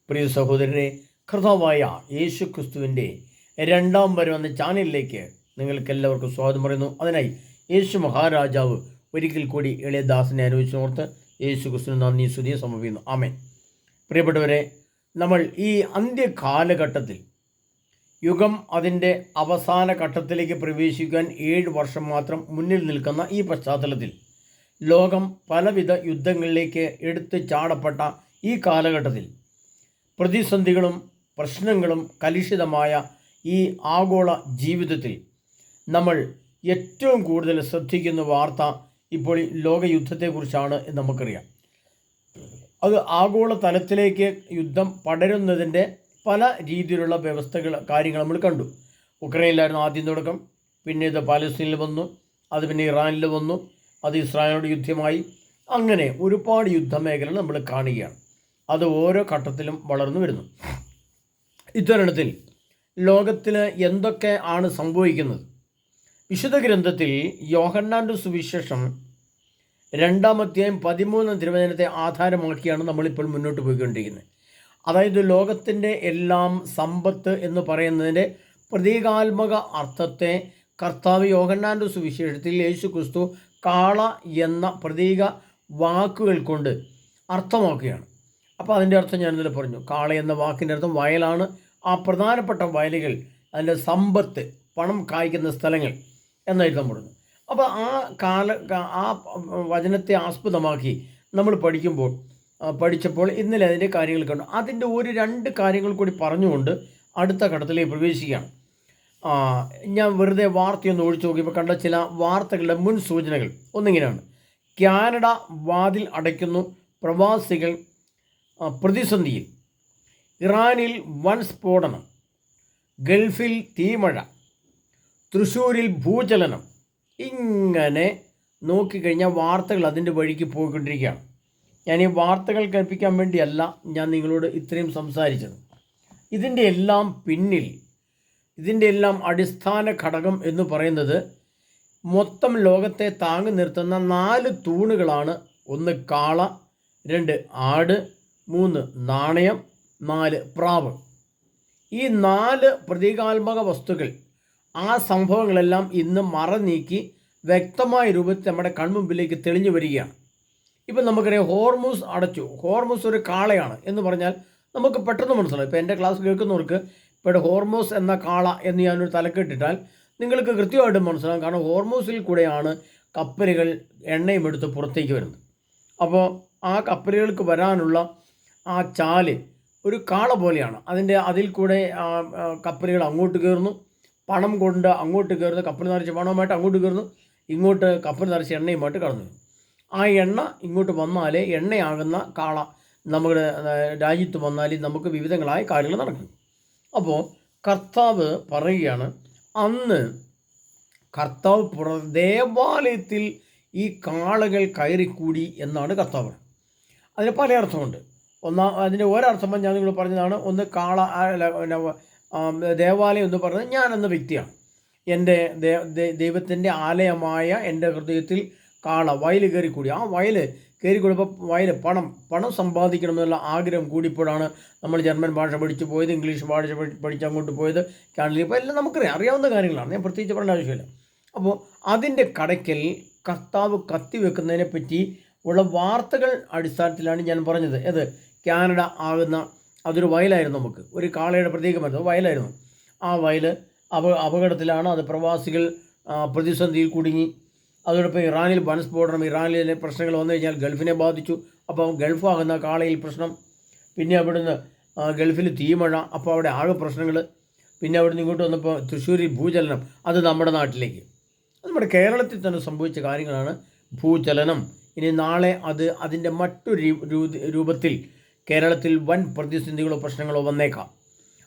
പ്രിയ സഹോദരരെ, കർത്താവായ യേശു ക്രിസ്തുവിൻ്റെ രണ്ടാം വരവെന്ന ചാനലിലേക്ക് നിങ്ങൾക്കെല്ലാവർക്കും സ്വാഗതം പറയുന്നു. അതിനായി യേശു മഹാരാജാവ് ഒരിക്കൽ കൂടി എളിയദാസനെ അനുഭവിച്ചോർത്ത് യേശു ക്രിസ്തുവിന് നന്ദി സ്തുതിയെ സമർപ്പിക്കുന്നു. ആമേൻ. പ്രിയപ്പെട്ടവരെ, നമ്മൾ ഈ അന്ത്യകാലഘട്ടത്തിൽ യുഗം അതിൻ്റെ അവസാന ഘട്ടത്തിലേക്ക് പ്രവേശിക്കാൻ 7 വർഷം മാത്രം മുന്നിൽ നിൽക്കുന്ന ഈ പശ്ചാത്തലത്തിൽ ലോകം പലവിധ യുദ്ധങ്ങളിലേക്ക് എടുത്ത് ചാടപ്പെട്ട ഈ കാലഘട്ടത്തിൽ പ്രതിസന്ധികളും പ്രശ്നങ്ങളും കലുഷിതമായ ഈ ആഗോള ജീവിതത്തിൽ നമ്മൾ ഏറ്റവും കൂടുതൽ ശ്രദ്ധിക്കുന്ന വാർത്ത ഇപ്പോൾ ഈ ലോകയുദ്ധത്തെക്കുറിച്ചാണ് എന്ന് നമുക്കറിയാം. അത് ആഗോള തലത്തിലേക്ക് യുദ്ധം പടരുന്നതിൻ്റെ പല രീതിയിലുള്ള കാര്യങ്ങൾ നമ്മൾ കണ്ടു. ഉക്രൈനിലായിരുന്നു ആദ്യം തുടക്കം, പിന്നെ ഇത് പാലസ്തീനിൽ വന്നു, അത് പിന്നെ ഇറാനിൽ വന്നു, അത് ഇസ്രായേലിനോട് യുദ്ധമായി. അങ്ങനെ ഒരുപാട് യുദ്ധമേഖലകൾ നമ്മൾ കാണുകയാണ്. അത് ഓരോ ഘട്ടത്തിലും വളർന്നു വരുന്നു. ഇത്തരുണത്തിൽ ലോകത്തിൽ എന്തൊക്കെ ആണ് സംഭവിക്കുന്നത്? വിശുദ്ധ ഗ്രന്ഥത്തിൽ യോഹന്നാൻ്റെ സുവിശേഷം 2-ാം അധ്യായം 13-ാം തിരുവചനത്തെ ആധാരമാക്കിയാണ് നമ്മളിപ്പോൾ മുന്നോട്ട് പോയിക്കൊണ്ടിരിക്കുന്നത്. അതായത് ലോകത്തിൻ്റെ എല്ലാം സമ്പത്ത് എന്ന് പറയുന്നതിൻ്റെ പ്രതീകാത്മക അർത്ഥത്തെ കർത്താവ് യോഹന്നാൻ്റെ സുവിശേഷത്തിൽ യേശു ക്രിസ്തു കാള എന്ന പ്രതീക വാക്കുകൾ കൊണ്ട് അർത്ഥമാക്കുകയാണ്. അപ്പോൾ അതിൻ്റെ അർത്ഥം ഞാനിതിൽ പറഞ്ഞു. കാള എന്ന വാക്കിൻ്റെ അർത്ഥം വയലാണ്. ആ പ്രധാനപ്പെട്ട വയലുകൾ, അതിൻ്റെ സമ്പത്ത്, പണം കായ്ക്കുന്ന സ്ഥലങ്ങൾ എന്നായിരുന്നു പറഞ്ഞു. അപ്പോൾ ആ വചനത്തെ ആസ്പദമാക്കി നമ്മൾ പഠിച്ചപ്പോൾ ഇന്നലെ അതിൻ്റെ കാര്യങ്ങൾ കണ്ടു. അതിൻ്റെ 1-2 കാര്യങ്ങൾ കൂടി പറഞ്ഞുകൊണ്ട് അടുത്ത ഘട്ടത്തിലേക്ക് പ്രവേശിക്കുകയാണ്. ഞാൻ വെറുതെ വാർത്തയൊന്ന് ഒഴിച്ചു നോക്കിയപ്പോൾ കണ്ട ചില വാർത്തകളുടെ മുൻ സൂചനകൾ ഒന്നിങ്ങനെയാണ്: കാനഡ വാതിൽ അടയ്ക്കുന്നു, പ്രവാസികൾ പ്രതിസന്ധിയിൽ, ഇറാനിൽ വൻ സ്ഫോടനം, ഗൾഫിൽ തീമഴ, തൃശ്ശൂരിൽ ഭൂചലനം. ഇങ്ങനെ നോക്കിക്കഴിഞ്ഞാൽ വാർത്തകൾ അതിൻ്റെ വഴിക്ക് പോയിക്കൊണ്ടിരിക്കുകയാണ്. ഞാൻ ഈ വാർത്തകൾ കേൾപ്പിക്കാൻ വേണ്ടിയല്ല ഞാൻ നിങ്ങളോട് ഇത്രയും സംസാരിച്ചത്. ഇതിൻ്റെ എല്ലാം പിന്നിൽ, ഇതിൻ്റെ എല്ലാം അടിസ്ഥാന ഘടകം എന്ന് പറയുന്നത് മൊത്തം ലോകത്തെ താങ്ങി നിർത്തുന്ന 4 തൂണുകളാണ്. 1 കാള, 2 ആട്, 3 നാണയം, 4 പ്രാവ്. ഈ 4 പ്രതീകാത്മക വസ്തുക്കൾ, ആ സംഭവങ്ങളെല്ലാം ഇന്ന് മറനീക്കി വ്യക്തമായ രൂപത്തിൽ നമ്മുടെ കൺമുമ്പിലേക്ക് തെളിഞ്ഞു വരികയാണ്. ഇപ്പം നമുക്കറിയാം, ഹോർമൂസ് അടച്ചു. ഹോർമൂസ് ഒരു കാളയാണ് എന്ന് പറഞ്ഞാൽ നമുക്ക് പെട്ടെന്ന് മനസ്സിലാവും. ഇപ്പോൾ എൻ്റെ ക്ലാസ് കേൾക്കുന്നവർക്ക് ഇപ്പോൾ ഹോർമൂസ് എന്ന കാള എന്ന് ഞാനൊരു തലക്കെട്ടിട്ടാൽ നിങ്ങൾക്ക് കൃത്യമായിട്ട് മനസ്സിലാകും. കാരണം ഹോർമൂസിൽ കൂടെയാണ് കപ്പലുകൾ എണ്ണയും എടുത്ത് പുറത്തേക്ക് വരുന്നത്. അപ്പോൾ ആ കപ്പലുകൾക്ക് വരാനുള്ള ആ ചാല് ഒരു കാള പോലെയാണ്. അതിൽ കൂടെ കപ്പലുകൾ അങ്ങോട്ട് കയറുന്നു, പണം കൊണ്ട് അങ്ങോട്ട് കയറുന്നു, കപ്പൽ നിറച്ച് പണവുമായിട്ട് അങ്ങോട്ട് കയറുന്നു, ഇങ്ങോട്ട് കപ്പൽ നിറച്ച് എണ്ണയുമായിട്ട് കടന്നു. ആ എണ്ണ ഇങ്ങോട്ട് വന്നാലേ എണ്ണയാകുന്ന കാള നമ്മുടെ രാജ്യത്ത് വന്നാൽ നമുക്ക് വിവിധങ്ങളായ കാര്യങ്ങൾ നടക്കും. അപ്പോൾ കർത്താവ് പറയുകയാണ്, അന്ന് കർത്താവ് ദേവാലയത്തിൽ ഈ കാളകൾ കയറിക്കൂടി എന്നാണ് കർത്താവ്. അതിന് പല അർത്ഥമുണ്ട്. അതിൻ്റെ ഒരർത്ഥം ഞാൻ നിങ്ങൾ പറഞ്ഞതാണ്. ഒന്ന്, കാള ദേവാലയം എന്ന് പറഞ്ഞത് ഞാൻ എന്ന വ്യക്തിയാണ്. എൻ്റെ ദൈവത്തിൻ്റെ ആലയമായ എൻ്റെ ഹൃദയത്തിൽ കാള വയൽ കയറിക്കൂടി. ആ വയൽ കയറിക്കൂടിയപ്പോൾ പണം സമ്പാദിക്കണമെന്നുള്ള ആഗ്രഹം കൂടിയപ്പോഴാണ് നമ്മൾ ജർമ്മൻ ഭാഷ പഠിച്ചു പോയത്, ഇംഗ്ലീഷ് ഭാഷ പഠിച്ച് അങ്ങോട്ട് പോയത്, കാനഡയിൽ. ഇപ്പോൾ എല്ലാം നമുക്കറിയാം, അറിയാവുന്ന കാര്യങ്ങളാണ്. ഞാൻ പ്രത്യേകിച്ച് പറയേണ്ട ആവശ്യമില്ല. അപ്പോൾ അതിൻ്റെ കടയ്ക്കൽ കർത്താവ് കത്തിവെക്കുന്നതിനെ പറ്റി ഉള്ള വാർത്തകൾ അടിസ്ഥാനത്തിലാണ് ഞാൻ പറഞ്ഞത്. അത് കാനഡ ആകുന്ന അതൊരു വയലായിരുന്നു. നമുക്ക് ഒരു കാളയുടെ പ്രതീകമായിരുന്നു, വയലായിരുന്നു. ആ വയൽ അപകടത്തിലാണ്. അത് പ്രവാസികൾ പ്രതിസന്ധിയിൽ കുടുങ്ങി. അതോടൊപ്പം ഇറാനിൽ വൻ സ്ഫോടനം, ഇറാനിലെ പ്രശ്നങ്ങൾ വന്നു കഴിഞ്ഞാൽ ഗൾഫിനെ ബാധിച്ചു. അപ്പോൾ ഗൾഫാകുന്ന കാളയിൽ പ്രശ്നം. പിന്നെ അവിടുന്ന് ഗൾഫിൽ തീമഴ, അപ്പോൾ അവിടെ ആകെ പ്രശ്നങ്ങൾ. പിന്നെ അവിടുന്ന് ഇങ്ങോട്ട് വന്നപ്പോൾ തൃശ്ശൂരിൽ ഭൂചലനം. അത് നമ്മുടെ നാട്ടിലേക്ക്, നമ്മുടെ കേരളത്തിൽ തന്നെ സംഭവിച്ച കാര്യങ്ങളാണ് ഭൂചലനം. ഇനി നാളെ അതിൻ്റെ മറ്റൊരു രൂപത്തിൽ കേരളത്തിൽ വൻ പ്രതിസന്ധികളോ പ്രശ്നങ്ങളോ വന്നേക്കാം.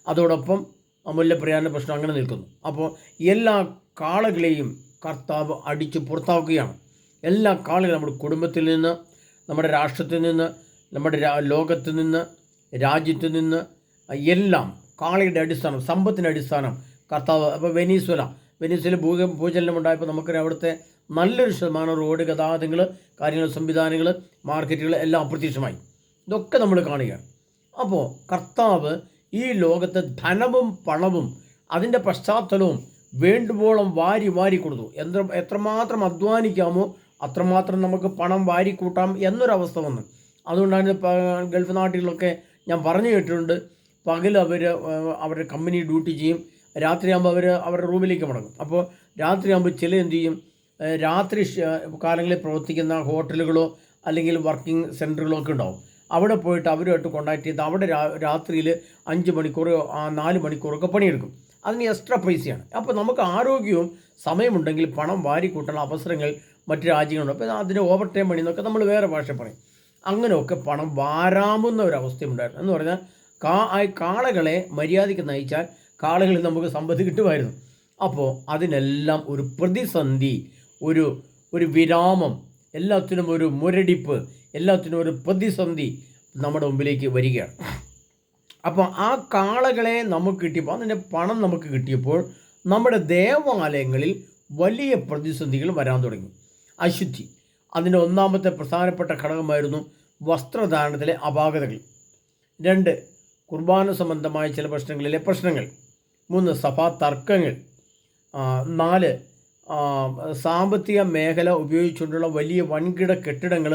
അതോടൊപ്പം മുല്ലപ്പെരിയാറിൻ്റെ പ്രശ്നം അങ്ങനെ നിൽക്കുന്നു. അപ്പോൾ എല്ലാ കാളകളെയും കർത്താവ് അടിച്ച് പുറത്താക്കുകയാണ്. എല്ലാ കാളകളും നമ്മുടെ കുടുംബത്തിൽ നിന്ന്, നമ്മുടെ രാഷ്ട്രത്തിൽ നിന്ന്, നമ്മുടെ ലോകത്ത് നിന്ന്, രാജ്യത്ത് നിന്ന് എല്ലാം കാളയുടെ അടിസ്ഥാനം, സമ്പത്തിൻ്റെ അടിസ്ഥാനം കർത്താവ്. അപ്പോൾ വെനീസ്വല ഭൂചലനം ഉണ്ടായപ്പോൾ നമുക്കറിയാം, അവിടുത്തെ നല്ലൊരു ശതമാനം റോഡ് ഗതാഗതങ്ങൾ, കാര്യങ്ങൾ, സംവിധാനങ്ങൾ, മാർക്കറ്റുകൾ എല്ലാം അപ്രത്യക്ഷമായി. ഇതൊക്കെ നമ്മൾ കാണുകയാണ്. അപ്പോൾ കർത്താവ് ഈ ലോകത്ത് ധനവും പണവും അതിൻ്റെ പശ്ചാത്തലവും വേണ്ടുവോളം വാരി വാരി കൊടുത്തു. എത്രമാത്രം അധ്വാനിക്കാമോ അത്രമാത്രം നമുക്ക് പണം വാരി കൂട്ടാം എന്നൊരവസ്ഥ വന്നു. അതുകൊണ്ടാണ് ഗൾഫ് നാട്ടിലൊക്കെ ഞാൻ പറഞ്ഞു കേട്ടിട്ടുണ്ട്, പകൽ അവരുടെ കമ്പനി ഡ്യൂട്ടി ചെയ്യും, രാത്രിയാകുമ്പോൾ അവരുടെ റൂമിലേക്ക് മടങ്ങും. അപ്പോൾ രാത്രിയാകുമ്പോൾ ചില എന്ത് ചെയ്യും, രാത്രി കാലങ്ങളിൽ പ്രവർത്തിക്കുന്ന ഹോട്ടലുകളോ അല്ലെങ്കിൽ വർക്കിംഗ് സെൻറ്ററുകളോ ഒക്കെ ഉണ്ടാവും. അവിടെ പോയിട്ട് അവരുമായിട്ട് കോൺടാക്ട് ചെയ്ത് അവിടെ രാത്രിയിൽ 5 മണിക്കൂർ 4 മണിക്കൂറൊക്കെ പണിയെടുക്കും. അതിന് എക്സ്ട്രാ പൈസയാണ്. അപ്പോൾ നമുക്ക് ആരോഗ്യവും സമയമുണ്ടെങ്കിൽ പണം വാരി കൂട്ടുന്ന അവസരങ്ങൾ മറ്റു രാജ്യങ്ങളുണ്ട്. അപ്പോൾ അതിന് ഓവർ ടൈം പണി എന്നൊക്കെ നമ്മൾ വേറെ ഭാഷ പറയും. അങ്ങനെയൊക്കെ പണം വാരാമുന്ന ഒരവസ്ഥയുണ്ടായിരുന്നു. എന്ന് പറഞ്ഞാൽ കാളകളെ മര്യാദയ്ക്ക് നയിച്ചാൽ കാളകളിൽ നമുക്ക് സമ്പത്ത് കിട്ടുമായിരുന്നു. അപ്പോൾ അതിനെല്ലാം ഒരു പ്രതിസന്ധി, ഒരു വിരാമം, എല്ലാത്തിനും ഒരു മുരടിപ്പ്, എല്ലാത്തിനും ഒരു പ്രതിസന്ധി നമ്മുടെ മുമ്പിലേക്ക് വരികയാണ്. അപ്പോൾ ആ കാളകളെ നമുക്ക് കിട്ടിയപ്പോൾ അതിൻ്റെ പണം നമുക്ക് കിട്ടിയപ്പോൾ നമ്മുടെ ദേവാലയങ്ങളിൽ വലിയ പ്രതിസന്ധികൾ വരാൻ തുടങ്ങി. അശുദ്ധി അതിൻ്റെ ഒന്നാമത്തെ പ്രധാനപ്പെട്ട ഘടകമായിരുന്നു വസ്ത്രദാനത്തിലെ അപാകതകൾ. 2 കുർബാന സംബന്ധമായ ചില പ്രശ്നങ്ങളിലെ പ്രശ്നങ്ങൾ. 3 സഭാ തർക്കങ്ങൾ. 4 സാമ്പത്തിക മേഖല ഉപയോഗിച്ചുകൊണ്ടുള്ള വലിയ വൻകിട കെട്ടിടങ്ങൾ,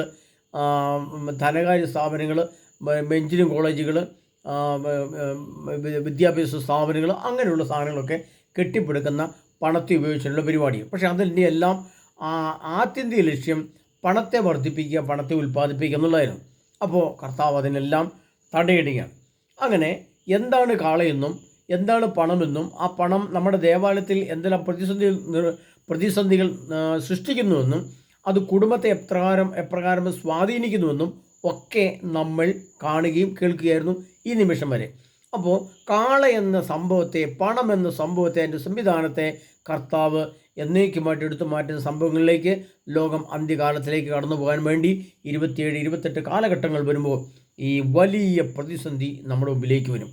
ധനകാര്യ സ്ഥാപനങ്ങൾ, എഞ്ചിനീയറിംഗ് കോളേജുകൾ, വിദ്യാഭ്യാസ സ്ഥാപനങ്ങൾ, അങ്ങനെയുള്ള സാധനങ്ങളൊക്കെ കെട്ടിപ്പടുക്കുന്ന പണത്തെ ഉപയോഗിച്ചുള്ള പരിപാടികൾ. പക്ഷേ അതിൻ്റെ എല്ലാം ആത്യന്തിക ലക്ഷ്യം പണത്തെ വർദ്ധിപ്പിക്കുക, പണത്തെ ഉൽപ്പാദിപ്പിക്കുക എന്നുള്ളതായിരുന്നു. അപ്പോൾ കർത്താവ് അതിനെല്ലാം തടയിടുകയാണ്. അങ്ങനെ എന്താണ് കാളയെന്നും എന്താണ് പണമെന്നും ആ പണം നമ്മുടെ ദേവാലയത്തിൽ എന്തെല്ലാം പ്രതിസന്ധികൾ സൃഷ്ടിക്കുന്നുവെന്നും അത് കുടുംബത്തെ എപ്രകാരം സ്വാധീനിക്കുന്നുവെന്നും ഒക്കെ നമ്മൾ കാണുകയും കേൾക്കുകയായിരുന്നു ഈ നിമിഷം വരെ. അപ്പോൾ കാള എന്ന സംഭവത്തെ, പണം എന്ന സംഭവത്തെ, അതിൻ്റെ സംവിധാനത്തെ കർത്താവ് എന്നേക്കുമായിട്ട് എടുത്തു മാറ്റുന്ന സംഭവങ്ങളിലേക്ക് ലോകം അന്ത്യകാലത്തിലേക്ക് കടന്നു പോകാൻ വേണ്ടി 27-28 കാലഘട്ടങ്ങൾ വരുമ്പോൾ ഈ വലിയ പ്രതിസന്ധി നമ്മുടെ മുമ്പിലേക്ക് വരും.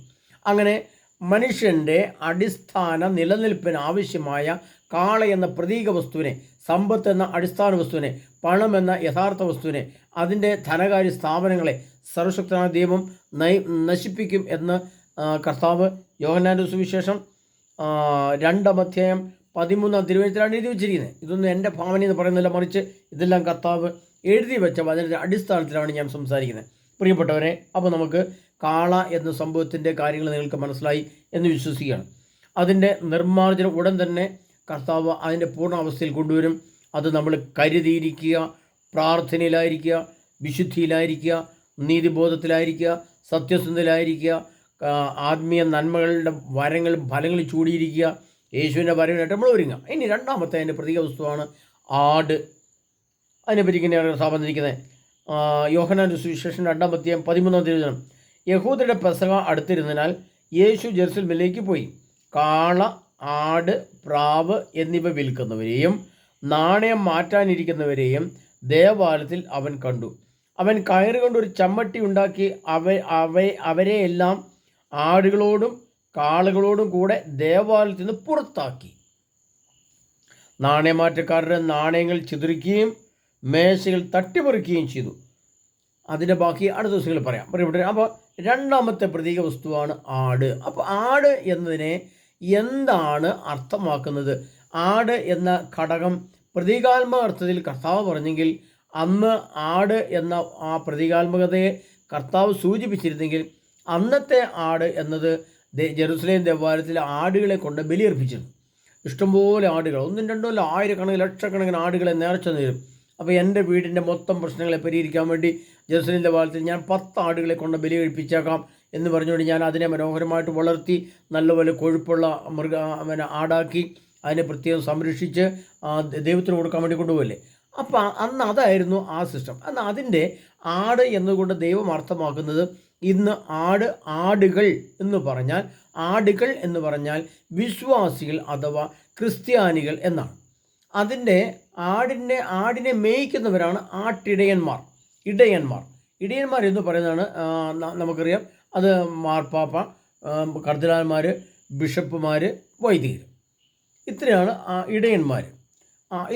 അങ്ങനെ മനുഷ്യൻ്റെ അടിസ്ഥാന നിലനിൽപ്പിന് ആവശ്യമായ കാള എന്ന പ്രതീക വസ്തുവിനെ, സമ്പത്ത് എന്ന അടിസ്ഥാന വസ്തുവിനെ, പണം എന്ന യഥാർത്ഥ വസ്തുവിനെ, അതിൻ്റെ ധനകാര്യ സ്ഥാപനങ്ങളെ സർവശക്തനായ ദൈവം നശിപ്പിക്കും എന്ന് കർത്താവ് യോഹന്നാൻ്റെ സുവിശേഷം 2-ാം അധ്യായം 13-ാം തിരുവചനത്തിലാണ് എഴുതി വെച്ചിരിക്കുന്നത്. ഇതൊന്നും എൻ്റെ ഭാവന എന്ന് പറയുന്നില്ല, മറിച്ച് ഇതെല്ലാം കർത്താവ് എഴുതി വെച്ച വചനത്തിൻ്റെ അടിസ്ഥാനത്തിലാണ് ഞാൻ സംസാരിക്കുന്നത്. പ്രിയപ്പെട്ടവരെ, അപ്പോൾ നമുക്ക് കാള എന്ന സംഭവത്തിൻ്റെ കാര്യങ്ങൾ നിങ്ങൾക്ക് മനസ്സിലായി എന്ന് വിശ്വസിക്കുകയാണ്. അതിൻ്റെ നിർമ്മാർജ്ജനം ഉടൻ തന്നെ കർത്താവ് അതിൻ്റെ പൂർണ്ണ അവസ്ഥയിൽ കൊണ്ടുവരും. അത് നമ്മൾ കരുതിയിരിക്കുക, പ്രാർത്ഥനയിലായിരിക്കുക, വിശുദ്ധിയിലായിരിക്കുക, നീതിബോധത്തിലായിരിക്കുക, സത്യസന്ധയിലായിരിക്കുക, ആത്മീയ നന്മകളുടെ വരങ്ങളും ഫലങ്ങളും ചൂടിയിരിക്കുക. യേശുവിൻ്റെ വരവിനായിട്ട് നമ്മൾ ഒരുങ്ങുക. ഇനി 2ാമത്തെ അതിൻ്റെ പ്രതീക വസ്തുവാണ് ആട്. അതിനെപ്പറ്റി ഇങ്ങനെയാണ് കർത്താവ് പറഞ്ഞിരിക്കുന്നത്. യോഹന്നാൻ്റെ സുവിശേഷം 2-ാം അധ്യായം 13-ാം തിരുവചനം. യഹൂദരുടെ പെസഹ അടുത്തിരുന്നതിനാൽ യേശു ജെറുസലേമിലേക്ക് പോയി. കാള, ആട്, പ്രാവ് എന്നിവ വിൽക്കുന്നവരെയും നാണയം മാറ്റാനിരിക്കുന്നവരെയും ദേവാലയത്തിൽ അവൻ കണ്ടു. അവൻ കയറുകൊണ്ട് ഒരു ചമ്മട്ടി ഉണ്ടാക്കി അവരെയെല്ലാം ആടുകളോടും കാളുകളോടും കൂടെ ദേവാലയത്തിൽ നിന്ന് പുറത്താക്കി. നാണയമാറ്റക്കാരുടെ നാണയങ്ങൾ ചിതറിക്കുകയും മേശകൾ തട്ടിപ്പറിക്കുകയും ചെയ്തു. അതിൻ്റെ ബാക്കി അടുത്ത ദിവസങ്ങളിൽ പറയാം. അപ്പോൾ 2ാമത്തെ പ്രതീക വസ്തുവാണ് ആട്. അപ്പോൾ ആട് എന്നതിനെ എന്താണ് അർത്ഥമാക്കുന്നത്? ആട് എന്ന ഘടകം പ്രതീകാത്മക അർത്ഥത്തിൽ കർത്താവ് പറഞ്ഞെങ്കിൽ, അന്ന് ആട് എന്ന ആ പ്രതീകാത്മകതയെ കർത്താവ് സൂചിപ്പിച്ചിരുന്നെങ്കിൽ, അന്നത്തെ ആട് എന്നത് ജെറുസലേം ദേവാലയത്തിൽ ആടുകളെ കൊണ്ട് ബലിയർപ്പിച്ചിരുന്നു. ഇഷ്ടംപോലെ ആടുകൾ, 1, 2 അല്ല, ആയിരക്കണക്കിന് ലക്ഷക്കണക്കിന് ആടുകളെ നേർച്ച നേരും. അപ്പോൾ എൻ്റെ വീടിൻ്റെ മൊത്തം പ്രശ്നങ്ങളെ പരിഹരിക്കാൻ വേണ്ടി ജെറുസലേം ദേവാലയത്തിൽ ഞാൻ 10 ആടുകളെ കൊണ്ട് ബലി കഴിപ്പിച്ചേക്കാം എന്ന് പറഞ്ഞുകൊണ്ട് ഞാൻ അതിനെ മനോഹരമായിട്ട് വളർത്തി നല്ലപോലെ കൊഴുപ്പുള്ള ആടാക്കി അതിനെ പ്രത്യേകം സംരക്ഷിച്ച് ദൈവത്തിന് കൊടുക്കാൻ വേണ്ടി കൊണ്ടുപോകല്ലേ. അപ്പോൾ അന്ന് അതായിരുന്നു ആ സിസ്റ്റം. എന്നാൽ അതിൻ്റെ ആട് എന്നുകൊണ്ട് ദൈവം അർത്ഥമാക്കുന്നത് ഇന്ന് ആടുകൾ എന്ന് പറഞ്ഞാൽ വിശ്വാസികൾ അഥവാ ക്രിസ്ത്യാനികൾ എന്നാണ്. അതിൻ്റെ ആടിനെ മേയ്ക്കുന്നവരാണ് ആട്ടിടയന്മാർ, ഇടയന്മാർ എന്ന് പറയുന്നതാണ്. നമുക്കറിയാം, അത് മാർപ്പാപ്പ, കർദിനാൾമാർ, ബിഷപ്പുമാർ, വൈദികർ, ഇത്രയാണ് ഇടയന്മാർ.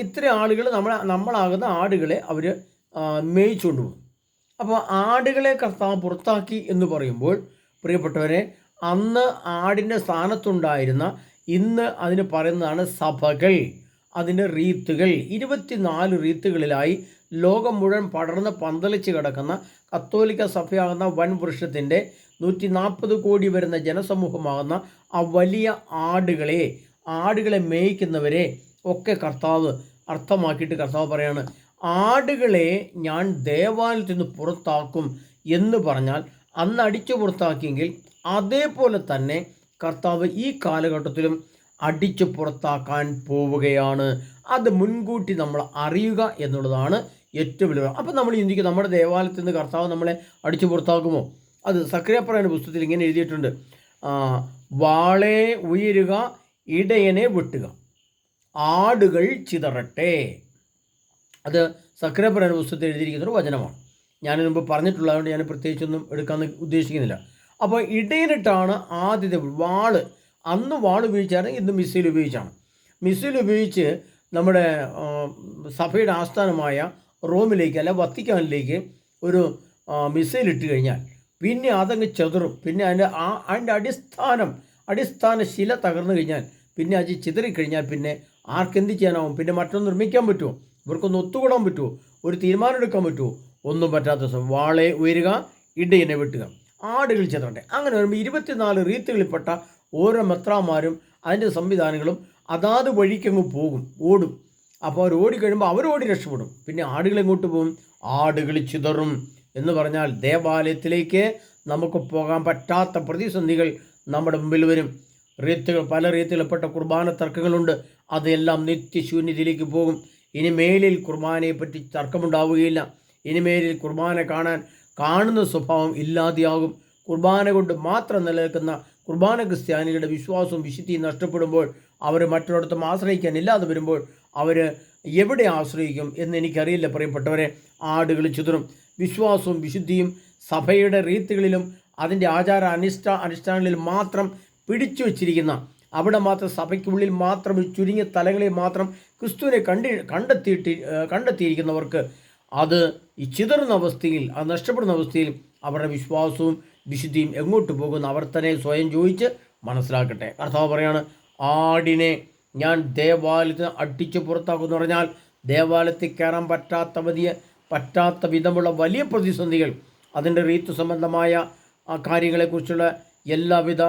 ഇത്ര ആളുകൾ നമ്മളാകുന്ന ആടുകളെ അവർ മേയിച്ചുകൊണ്ട് പോകും. അപ്പോൾ ആടുകളെ കർത്താവ് പുറത്താക്കി എന്ന് പറയുമ്പോൾ പ്രിയപ്പെട്ടവരെ, അന്ന് ആടിൻ്റെ സ്ഥാനത്തുണ്ടായിരുന്ന ഇന്ന് അതിന് പറയുന്നതാണ് സഭകൾ, അതിൻ്റെ റീത്തുകൾ. 24 റീത്തുകളിലായി ലോകം മുഴുവൻ പടർന്ന് പന്തലിച്ച് കിടക്കുന്ന കത്തോലിക്ക സഭയാകുന്ന വൻ വൃക്ഷത്തിൻ്റെ 140 കോടി വരുന്ന ജനസമൂഹമാകുന്ന ആ വലിയ ആടുകളെ മേയ്ക്കുന്നവരെ ഒക്കെ കർത്താവ് അർത്ഥമാക്കിയിട്ട് കർത്താവ് പറയാണ്, ആടുകളെ ഞാൻ ദേവാലയത്തിൽ നിന്ന് പുറത്താക്കും എന്ന് പറഞ്ഞാൽ അന്ന് അടിച്ചു പുറത്താക്കിയെങ്കിൽ അതേപോലെ തന്നെ കർത്താവ് ഈ കാലഘട്ടത്തിലും അടിച്ചു പുറത്താക്കാൻ പോവുകയാണ്. അത് മുൻകൂട്ടി നമ്മൾ അറിയുക എന്നുള്ളതാണ് ഏറ്റവും വലിയ. അപ്പം നമ്മൾ ചിന്തിക്കും, നമ്മുടെ ദേവാലയത്തിൽ നിന്ന് കർത്താവ് നമ്മളെ അടിച്ചു പുറത്താക്കുമോ? അത് സക്രിയപ്രായൻ്റെ പുസ്തകത്തിൽ ഇങ്ങനെ എഴുതിയിട്ടുണ്ട്, വാളെ ഉയരുക, ഇടയനെ വെട്ടുക, ആടുകൾ ചിതറട്ടെ. അത് സക്രിയപ്രായൻ്റെ പുസ്തകത്തിൽ എഴുതിയിരിക്കുന്നൊരു വചനമാണ്. ഞാനിന് മുമ്പ് പറഞ്ഞിട്ടുള്ളതുകൊണ്ട് ഞാൻ പ്രത്യേകിച്ചൊന്നും എടുക്കാൻ ഉദ്ദേശിക്കുന്നില്ല. അപ്പോൾ ഇടയനിട്ടാണ് ആദ്യത്തെ വാള്. അന്ന് വാൾ ഉപയോഗിച്ചാണ്, ഇന്ന് മിസൈൽ ഉപയോഗിച്ചാണ്. മിസൈൽ ഉപയോഗിച്ച് നമ്മുടെ സഭയുടെ ആസ്ഥാനമായ റോമിലേക്ക് അല്ല വത്തിക്കാനിലേക്ക് ഒരു മിസൈൽ ഇട്ട് കഴിഞ്ഞാൽ പിന്നെ അതങ്ങ് ചെതറും. പിന്നെ അതിൻ്റെ അടിസ്ഥാന ശില തകർന്നു കഴിഞ്ഞാൽ പിന്നെ അത് ചിതറിക്കഴിഞ്ഞാൽ പിന്നെ ആർക്കെന്ത് ചെയ്യാനാവും? പിന്നെ മറ്റൊന്ന് നിർമ്മിക്കാൻ പറ്റുമോ? ഇവർക്കൊന്ന് ഒത്തുകൂടാൻ പറ്റുമോ? ഒരു തീരുമാനം എടുക്കാൻ പറ്റുമോ? ഒന്നും പറ്റാത്ത സമയം വാളെ ഉയരുക, ഇടയനെ വെട്ടുക, ആടുകൾ ചിതറട്ടെ. അങ്ങനെ വരുമ്പോൾ 24 റീത്തുകളിൽപ്പെട്ട ഓരോ മെത്രാന്മാരും അതിൻ്റെ സംവിധാനങ്ങളും അതാത് വഴിക്കങ്ങ് ഓടും. അപ്പോൾ അവർ ഓടിക്കഴിയുമ്പോൾ അവരോടി രക്ഷപ്പെടും. പിന്നെ ആടുകൾ എങ്ങോട്ട് പോകും? ആടുകൾ ചിതറും എന്ന് പറഞ്ഞാൽ ദേവാലയത്തിലേക്ക് നമുക്ക് പോകാൻ പറ്റാത്ത പ്രതിസന്ധികൾ നമ്മുടെ മുമ്പിൽ വരും. പല റീത്തുകളിൽപ്പെട്ട കുർബാന തർക്കങ്ങളുണ്ട്. അതെല്ലാം നിത്യശൂന്യതയിലേക്ക് പോകും. ഇനി മേലിൽ കുർബാനയെ പറ്റി തർക്കമുണ്ടാവുകയില്ല. ഇനി മേലിൽ കുർബാന കാണുന്ന സ്വഭാവം ഇല്ലാതെയാകും. കുർബാന കൊണ്ട് മാത്രം നിലനിൽക്കുന്ന കുർബാന ക്രിസ്ത്യാനികളുടെ വിശ്വാസവും വിശുദ്ധിയും നഷ്ടപ്പെടുമ്പോൾ, അവർ മറ്റൊരിടത്തും ആശ്രയിക്കാനില്ലാതെ വരുമ്പോൾ അവർ എവിടെ ആശ്രയിക്കും എന്ന് എനിക്കറിയില്ല. പ്രിയപ്പെട്ടവരെ, ആടുകൾ ചിതറും. വിശ്വാസവും വിശുദ്ധിയും സഭയുടെ റീത്തുകളിലും അതിൻ്റെ അനുഷ്ഠാനങ്ങളിലും മാത്രം പിടിച്ചു വച്ചിരിക്കുന്ന, അവിടെ മാത്രം സഭയ്ക്കുള്ളിൽ മാത്രം ചുരുങ്ങിയ തലങ്ങളിൽ മാത്രം ക്രിസ്തുവിനെ കണ്ടെത്തിയിരിക്കുന്നവർക്ക് അത് ഈ ചിതറുന്ന അവസ്ഥയിൽ, അത് നഷ്ടപ്പെടുന്ന അവസ്ഥയിൽ അവരുടെ വിശ്വാസവും വിശുദ്ധിയും എങ്ങോട്ട് പോകുന്നു അവർ തന്നെ സ്വയം ചോദിച്ച് മനസ്സിലാക്കട്ടെ. കർത്താവ് പറയാണ്, ആടിനെ ഞാൻ ദേവാലയത്തിന് അടിച്ചു പുറത്താക്കുമെന്ന് പറഞ്ഞാൽ ദേവാലയത്തിൽ കയറാൻ പറ്റാത്ത വിധമുള്ള വലിയ പ്രതിസന്ധികൾ, അതിൻ്റെ റീത്ത് സംബന്ധമായ കാര്യങ്ങളെക്കുറിച്ചുള്ള എല്ലാവിധ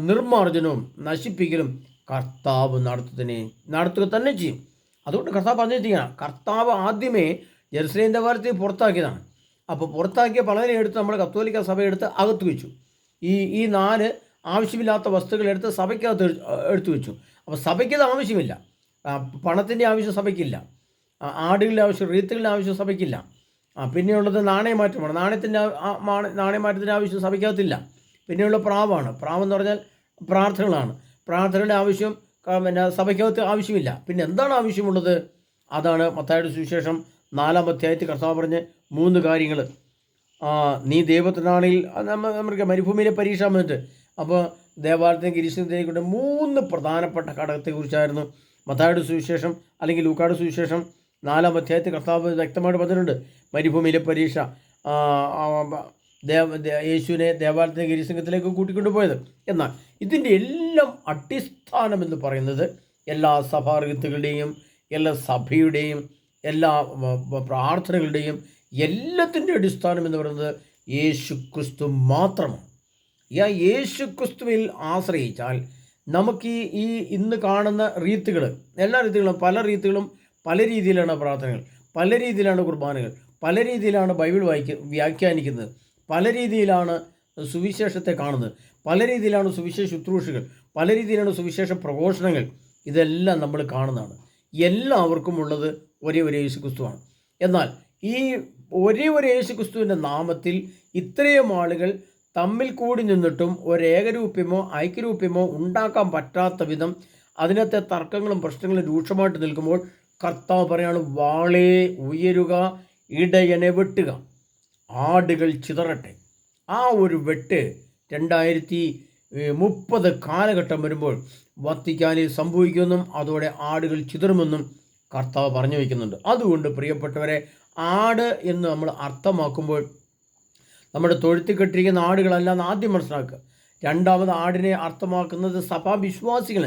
നിർമ്മാർജ്ജനവും നശിപ്പിക്കലും കർത്താവ് നടത്തുക തന്നെ ചെയ്യും. അതുകൊണ്ട് കർത്താവ് പറഞ്ഞിരിക്കുകയാണ്, കർത്താവ് ആദ്യമേ ജെറുസലേം ദേവാലയത്തിൽ പുറത്താക്കിയതാണ്. അപ്പോൾ പുറത്താക്കിയ പലതിനെ എടുത്ത് നമ്മൾ കത്തോലിക്ക സഭയെടുത്ത് അകത്ത് വെച്ചു. ഈ 4 ആവശ്യമില്ലാത്ത വസ്തുക്കളെടുത്ത് സഭയ്ക്കകത്ത് എടുത്തു വെച്ചു. അപ്പോൾ സഭയ്ക്കത് ആവശ്യമില്ല. പണത്തിൻ്റെ ആവശ്യം സഭയ്ക്കില്ല, ആടുകളുടെ ആവശ്യം, റീത്തുകളുടെ ആവശ്യം സഭയ്ക്കില്ല. പിന്നെയുള്ളത് നാണയമാറ്റമാണ്. നാണയമാറ്റത്തിൻ്റെ ആവശ്യം സഭയ്ക്കകത്തില്ല. പിന്നെയുള്ള പ്രാവം എന്ന് പറഞ്ഞാൽ പ്രാർത്ഥനകളാണ്. പ്രാർത്ഥനയുടെ ആവശ്യം സഭയ്ക്കകത്ത് ആവശ്യമില്ല. പിന്നെ എന്താണ് ആവശ്യമുള്ളത്? അതാണ് മത്തായിയുടെ സുവിശേഷം 4-ാം അധ്യായത്തിൽ കർത്താവ് പറഞ്ഞ് 3 കാര്യങ്ങൾ. നീ ദൈവത്തിനാണെങ്കിൽ നമുക്ക് മരുഭൂമിയിലെ പരീക്ഷ വന്നിട്ട്, അപ്പോൾ ദേവാലയത്തിന് ഗിരീശത്തിലേക്കൊണ്ട് 3 പ്രധാനപ്പെട്ട ഘടകത്തെക്കുറിച്ചായിരുന്നു മത്തായിയുടെ സുവിശേഷം അല്ലെങ്കിൽ ലൂക്കായുടെ സുവിശേഷം 4-ാം അധ്യായത്തിൽ കർത്താവ് വ്യക്തമായിട്ട് പറഞ്ഞിട്ടുണ്ട്. മരുഭൂമിയിലെ പരീക്ഷ, യേശുവിനെ ദേവാലയത്തിന് ഗിരീശത്തിലേക്ക് കൂട്ടിക്കൊണ്ടുപോയത്. എന്നാൽ ഇതിൻ്റെ എല്ലാം അടിസ്ഥാനം എന്ന് പറയുന്നത് എല്ലാ സഭാരീത്തുകളുടെയും എല്ലാ സഭയുടെയും എല്ലാ പ്രാർത്ഥനകളുടെയും എല്ലാത്തിൻ്റെ അടിസ്ഥാനം എന്ന് പറയുന്നത് യേശു ക്രിസ്തു മാത്രമാണ്. യേശു ക്രിസ്തുവിൽ ആശ്രയിച്ചാൽ നമുക്ക് ഈ ഇന്ന് കാണുന്ന റീത്തുകൾ, എല്ലാ റീത്തുകളും പല രീതിയിലാണ് പ്രാർത്ഥനകൾ, പല രീതിയിലാണ് കുർബാനകൾ, പല രീതിയിലാണ് ബൈബിൾ വ്യാഖ്യാനിക്കുന്നത്, പല രീതിയിലാണ് സുവിശേഷത്തെ കാണുന്നത്, പല രീതിയിലാണ് സുവിശേഷ ശുശ്രൂഷകൾ, പല രീതിയിലാണ് സുവിശേഷ പ്രഘോഷണങ്ങൾ. ഇതെല്ലാം നമ്മൾ കാണുന്നതാണ്. എല്ലാവർക്കും ഉള്ളത് ഒരേ ഒരു യേശു ക്രിസ്തുവാണ്. എന്നാൽ ഈ ഒരേ ഒരു യേശു ക്രിസ്തുവിൻ്റെ നാമത്തിൽ ഇത്രയും ആളുകൾ തമ്മിൽ കൂടി നിന്നിട്ടും ഒരേകരൂപ്യമോ ഐക്യരൂപ്യമോ ഉണ്ടാക്കാൻ പറ്റാത്ത വിധം അതിനകത്തെ തർക്കങ്ങളും പ്രശ്നങ്ങളും രൂക്ഷമായിട്ട് നിൽക്കുമ്പോൾ കർത്താവ് പറയാണ്, വാളേ ഉയരുക, ഇടയനെ വെട്ടുക, ആടുകൾ ചിതറട്ടെ. ആ ഒരു വെട്ട് 2030 കാലഘട്ടം വരുമ്പോൾ വത്തിക്കാനിൽ സംഭവിക്കുമെന്നും അതോടെ ആടുകൾ ചിതറുമെന്നും കർത്താവ് പറഞ്ഞു വയ്ക്കുന്നുണ്ട്. അതുകൊണ്ട് പ്രിയപ്പെട്ടവരെ, ആട് എന്ന് നമ്മൾ അർത്ഥമാക്കുമ്പോൾ നമ്മുടെ തൊഴുത്തിൽ കെട്ടിരിക്കുന്ന ആടുകളല്ലാന്ന് ആദ്യം മനസ്സിലാക്കുക. രണ്ടാമത് ആടിനെ അർത്ഥമാക്കുന്നത് സഭാവിശ്വാസികൾ.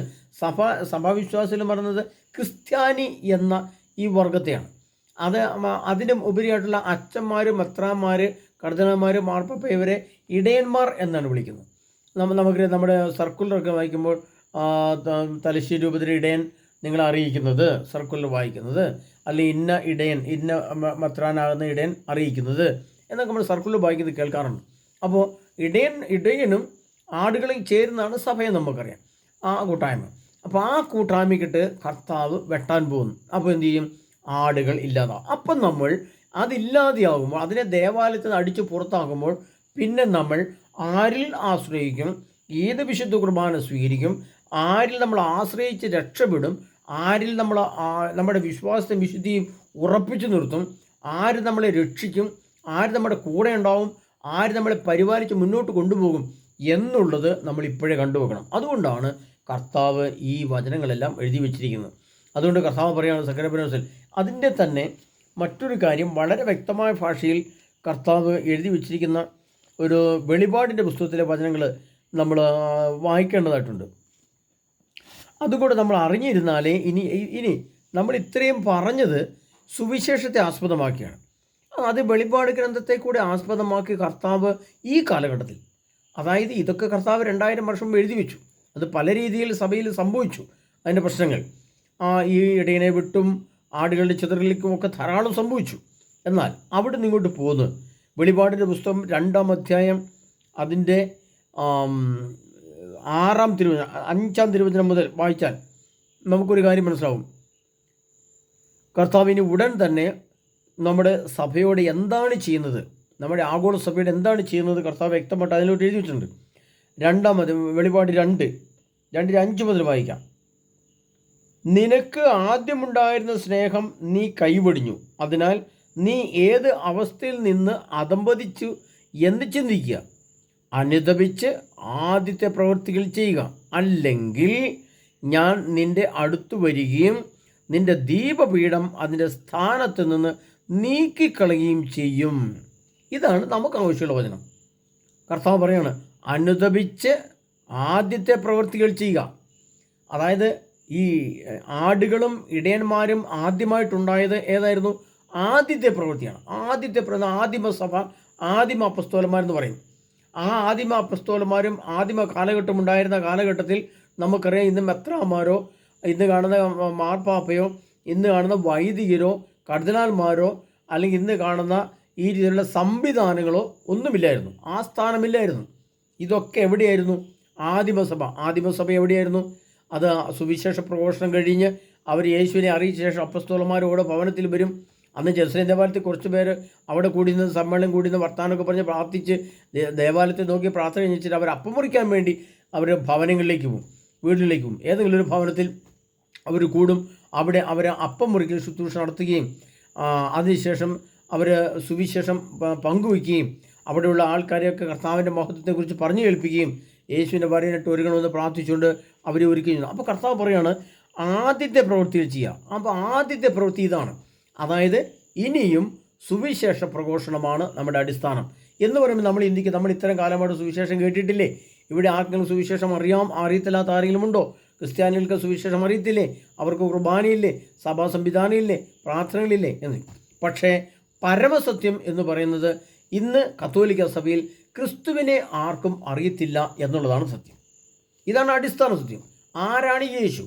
സഭാവിശ്വാസികൾ പറയുന്നത് ക്രിസ്ത്യാനി എന്ന ഈ വർഗത്തെയാണ്. അതിനും ഉപരിയായിട്ടുള്ള അച്ഛന്മാർ, മെത്രാന്മാർ, കർദിനാൾമാർ, മാർപ്പാപ്പ ഇവരെ ഇടയന്മാർ എന്നാണ് വിളിക്കുന്നത്. നമുക്ക് നമ്മുടെ സർക്കുലറൊക്കെ വായിക്കുമ്പോൾ തലശ്ശേരി രൂപതയുടെ ഇടയൻ നിങ്ങളെ അറിയിക്കുന്നത്, സർക്കുലർ വായിക്കുന്നത്, അല്ലെങ്കിൽ ഇന്ന ഇടയൻ, ഇന്ന മെത്രാനാകുന്ന ഇടയൻ അറിയിക്കുന്നത് എന്നൊക്കെ നമ്മൾ സർക്കുലർ വായിക്കുന്നത് കേൾക്കാറുണ്ട്. അപ്പോൾ ഇടയനും ആടുകളിൽ ചേരുന്നതാണ് സഭയെ നമുക്കറിയാം, ആ കൂട്ടായ്മ. അപ്പോൾ ആ കൂട്ടായ്മയ്ക്കിട്ട് കർത്താവ് വെട്ടാൻ പോകുന്നു. അപ്പോൾ എന്തു ചെയ്യും? ആടുകൾ ഇല്ലാതാവും. അപ്പം നമ്മൾ അതില്ലാതെയാകുമ്പോൾ, അതിനെ ദേവാലയത്തിൽ നിന്ന് അടിച്ച് പുറത്താക്കുമ്പോൾ പിന്നെ നമ്മൾ ആരിൽ ആശ്രയിക്കും? ഏത് വിശുദ്ധ കുർബാന സ്വീകരിക്കും? ആരിൽ നമ്മൾ ആശ്രയിച്ച് രക്ഷപ്പെടും? ആരിൽ നമ്മൾ നമ്മുടെ വിശ്വാസത്തെയും വിശുദ്ധിയും ഉറപ്പിച്ചു നിർത്തും? ആര് നമ്മളെ രക്ഷിക്കും? ആര് നമ്മുടെ കൂടെ ഉണ്ടാവും? ആര് നമ്മളെ പരിപാലിച്ച് മുന്നോട്ട് കൊണ്ടുപോകും എന്നുള്ളത് നമ്മൾ ഇപ്പോഴേ കണ്ടുവെക്കണം. അതുകൊണ്ടാണ് കർത്താവ് ഈ വചനങ്ങളെല്ലാം എഴുതി വച്ചിരിക്കുന്നത്. അതുകൊണ്ട് കർത്താവ് പറയുകയാണ് സക്കരപുരത്തിൽ. അതിൻ്റെ തന്നെ മറ്റൊരു കാര്യം, വളരെ വ്യക്തമായ ഭാഷയിൽ കർത്താവ് എഴുതി വച്ചിരിക്കുന്ന ഒരു വെളിപാടിൻ്റെ പുസ്തകത്തിലെ വചനങ്ങൾ നമ്മൾ വായിക്കേണ്ടതായിട്ടുണ്ട്. അതുകൂടെ നമ്മൾ അറിഞ്ഞിരുന്നാലേ ഇനി നമ്മൾ ഇത്രയും പറഞ്ഞത് സുവിശേഷത്തെ ആസ്പദമാക്കിയാണ്. അത് വെളിപാട് ഗ്രന്ഥത്തെ കൂടെ ആസ്പദമാക്കി കർത്താവ് ഈ കാലഘട്ടത്തിൽ, അതായത് ഇതൊക്കെ കർത്താവ് 2000 വർഷം മുമ്പ് എഴുതി വെച്ചു. അത് പല രീതിയിൽ സഭയിൽ സംഭവിച്ചു. അതിൻ്റെ പ്രശ്നങ്ങൾ ഈ ഇടയനെ വിട്ടും ആടുകളുടെ ചിതറിലേക്കും ഒക്കെ ധാരാളം സംഭവിച്ചു. എന്നാൽ അവിടെ നിന്ന് ഇങ്ങോട്ട് പോന്ന് വെളിപാടിൻ്റെ പുസ്തകം 2-ാം അധ്യായം അതിൻ്റെ 6-ാം തിരുവചനം, 5-ാം തിരുവചനം മുതൽ വായിച്ചാൽ നമുക്കൊരു കാര്യം മനസ്സിലാവും. കർത്താവിന് ഉടൻ തന്നെ നമ്മുടെ സഭയോട് എന്താണ് ചെയ്യുന്നത്, നമ്മുടെ ആഗോള സഭയോട് എന്താണ് ചെയ്യുന്നത് കർത്താവ് വ്യക്തമായിട്ട് അതിലോട്ട് എഴുതി വെച്ചിട്ടുണ്ട്. വെളിപാട് 2:5 മുതൽ വായിക്കാം. നിനക്ക് ആദ്യമുണ്ടായിരുന്ന സ്നേഹം നീ കൈവടിഞ്ഞു. അതിനാൽ നീ ഏത് അവസ്ഥയിൽ നിന്ന് അധംപതിച്ചു എന്ന് ചിന്തിക്കുക. അനുതപിച്ച് ആദ്യത്തെ പ്രവൃത്തികൾ ചെയ്യുക. അല്ലെങ്കിൽ ഞാൻ നിൻ്റെ അടുത്ത് വരികയും നിൻ്റെ ദീപപീഠം അതിൻ്റെ സ്ഥാനത്ത് നിന്ന് നീക്കിക്കളയുകയും ചെയ്യും. ഇതാണ് നമുക്ക് ആവശ്യമുള്ള വചനം. കർത്താവ് പറയാണ്, അനുതപിച്ച് ആദ്യത്തെ പ്രവൃത്തികൾ ചെയ്യുക. അതായത് ഈ ആടുകളും ഇടയന്മാരും ആദ്യമായിട്ടുണ്ടായത് ഏതായിരുന്നു? ആദ്യത്തെ പ്രവൃത്തിയാണ്. ആദിമസഭ, ആദിമ അപ്പസ്തോലന്മാരെന്ന് പറയും. ആ ആദിമ അപ്പസ്തോലന്മാരും ആദിമ കാലഘട്ടം ഉണ്ടായിരുന്ന കാലഘട്ടത്തിൽ നമുക്കറിയാം, ഇന്ന് മെത്രാന്മാരോ, ഇന്ന് കാണുന്ന മാർപ്പാപ്പയോ, ഇന്ന് കാണുന്ന വൈദികരോ, കർദിനാൾമാരോ, അല്ലെങ്കിൽ ഇന്ന് കാണുന്ന ഈ രീതിയിലുള്ള സംവിധാനങ്ങളോ ഒന്നുമില്ലായിരുന്നു. ആ സ്ഥാനമില്ലായിരുന്നു. ഇതൊക്കെ എവിടെയായിരുന്നു? ആദിമസഭ എവിടെയായിരുന്നു? അത് സുവിശേഷ പ്രഘോഷണം കഴിഞ്ഞ് അവർ യേശുവിനെ അറിയിച്ച ശേഷം അപ്പസ്തോലന്മാരോട് ഭവനത്തിൽ വരും. അന്ന് ജെറുസലേം ദേവാലയത്തിൽ കുറച്ച് പേര് അവിടെ കൂടി നിന്ന് സമ്മേളനം കൂടി നിന്ന് വർത്താനമൊക്കെ പറഞ്ഞ് പ്രാർത്ഥിച്ച് ദേവാലയത്തെ നോക്കി പ്രാർത്ഥന കഴിഞ്ഞിട്ട് അവർ അപ്പം മുറിക്കാൻ വേണ്ടി അവർ ഭവനങ്ങളിലേക്ക് പോകും, വീട്ടിലേക്ക് പോകും. ഏതെങ്കിലും ഒരു ഭവനത്തിൽ അവർ കൂടും. അവിടെ അവർ അപ്പം മുറിക്കൽ ശുശ്രൂഷ നടത്തുകയും അതിനുശേഷം അവർ സുവിശേഷം പങ്കുവയ്ക്കുകയും അവിടെയുള്ള ആൾക്കാരെയൊക്കെ കർത്താവിൻ്റെ മഹത്വത്തെക്കുറിച്ച് പറഞ്ഞു കേൾപ്പിക്കുകയും യേശുവിൻ്റെ വരനായിട്ട് ഒരുങ്ങണമെന്ന് പ്രാർത്ഥിച്ചുകൊണ്ട് അവരെ ഒരുക്കുകയും. അപ്പോൾ കർത്താവ് പറയാണ്, ആദ്യത്തെ പ്രവൃത്തികൾ ചെയ്യുക. അപ്പോൾ ആദ്യത്തെ പ്രവൃത്തി ഇതാണ്. അതായത് ഇനിയും സുവിശേഷ പ്രഘോഷണമാണ് നമ്മുടെ അടിസ്ഥാനം എന്ന് പറയുമ്പോൾ നമ്മൾ ഇത്തരം കാലമായിട്ട് സുവിശേഷം കേട്ടിട്ടില്ലേ? ഇവിടെ ആർക്കെങ്കിലും സുവിശേഷം അറിയത്തില്ലാത്ത ആരെങ്കിലും ഉണ്ടോ? ക്രിസ്ത്യാനികൾക്ക് സുവിശേഷം അറിയത്തില്ലേ? അവർക്ക് കുർബാനയില്ലേ? സഭാ സംവിധാനമില്ലേ? പ്രാർത്ഥനകളില്ലേ എന്ന്. പക്ഷേ പരമസത്യം എന്ന് പറയുന്നത് ഇന്ന് കത്തോലിക്ക സഭയിൽ ക്രിസ്തുവിനെ ആർക്കും അറിയത്തില്ല എന്നുള്ളതാണ് സത്യം. ഇതാണ് അടിസ്ഥാന സത്യം. ആരാണ് യേശു?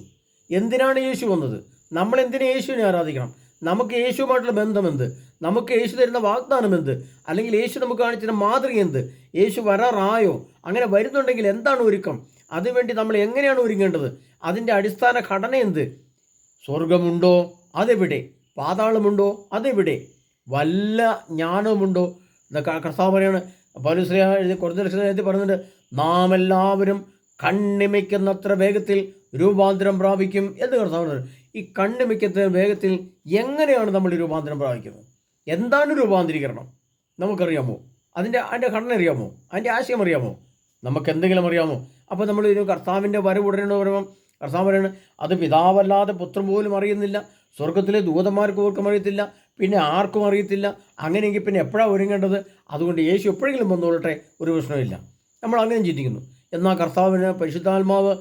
എന്തിനാണ് യേശു വന്നത്? നമ്മൾ എന്തിനാ യേശുവിനെ ആരാധിക്കണം? നമുക്ക് യേശുവുമായിട്ടുള്ള ബന്ധമെന്ത്? നമുക്ക് യേശു തരുന്ന വാഗ്ദാനം എന്ത്? അല്ലെങ്കിൽ യേശു നമുക്ക് കാണിച്ചിരുന്ന മാതൃക എന്ത്? യേശു വരാറായോ? അങ്ങനെ വരുന്നുണ്ടെങ്കിൽ എന്താണ് ഒരുക്കം? അതിനുവേണ്ടി നമ്മൾ എങ്ങനെയാണ് ഒരുങ്ങേണ്ടത്? അതിൻ്റെ അടിസ്ഥാന ഘടന എന്ത്? സ്വർഗമുണ്ടോ? അതെവിടെ? പാതാളമുണ്ടോ? അതെവിടെ? വല്ല ജ്ഞാനവുമുണ്ടോ? കർത്താവ് പറയാണ്, പൗലോസ് കൊരിന്ത്യർ പറയുന്നുണ്ട്, നാം എല്ലാവരും കണ്ണിമയ്ക്കുന്നത്ര വേഗത്തിൽ രൂപാന്തരം പ്രാപിക്കും എന്ന് കർത്താവ് പറയുന്നത്. ഈ കണ്ണിമയ്ക്കത്ര വേഗത്തിൽ എങ്ങനെയാണ് നമ്മൾ രൂപാന്തരം പ്രാപിക്കുന്നത്? എന്താണ് രൂപാന്തരീകരണം? നമുക്കറിയാമോ? അതിൻ്റെ ഘടന അറിയാമോ? അതിൻ്റെ ആശയം അറിയാമോ? നമുക്ക് എന്തെങ്കിലും അറിയാമോ? അപ്പോൾ നമ്മൾ ഒരു കർത്താവിൻ്റെ വരവ് ഉടനെ പറയുമ്പോൾ കർത്താവ് പറയുന്നത്, അത് പിതാവല്ലാതെ പുത്രൻ പോലും അറിയുന്നില്ല, സ്വർഗത്തിലെ ദൂതന്മാർക്ക് പോലും അറിയത്തില്ല, പിന്നെ ആർക്കും അറിയത്തില്ല. അങ്ങനെയെങ്കിൽ പിന്നെ എപ്പോഴാണ് ഒരുങ്ങേണ്ടത്? അതുകൊണ്ട് യേശു എപ്പോഴെങ്കിലും വന്നോളട്ടെ, ഒരു പ്രശ്നമില്ല. നമ്മൾ അങ്ങനെ ചിന്തിക്കുന്നു. എന്നാൽ കർത്താവിന് പരിശുദ്ധാത്മാവ്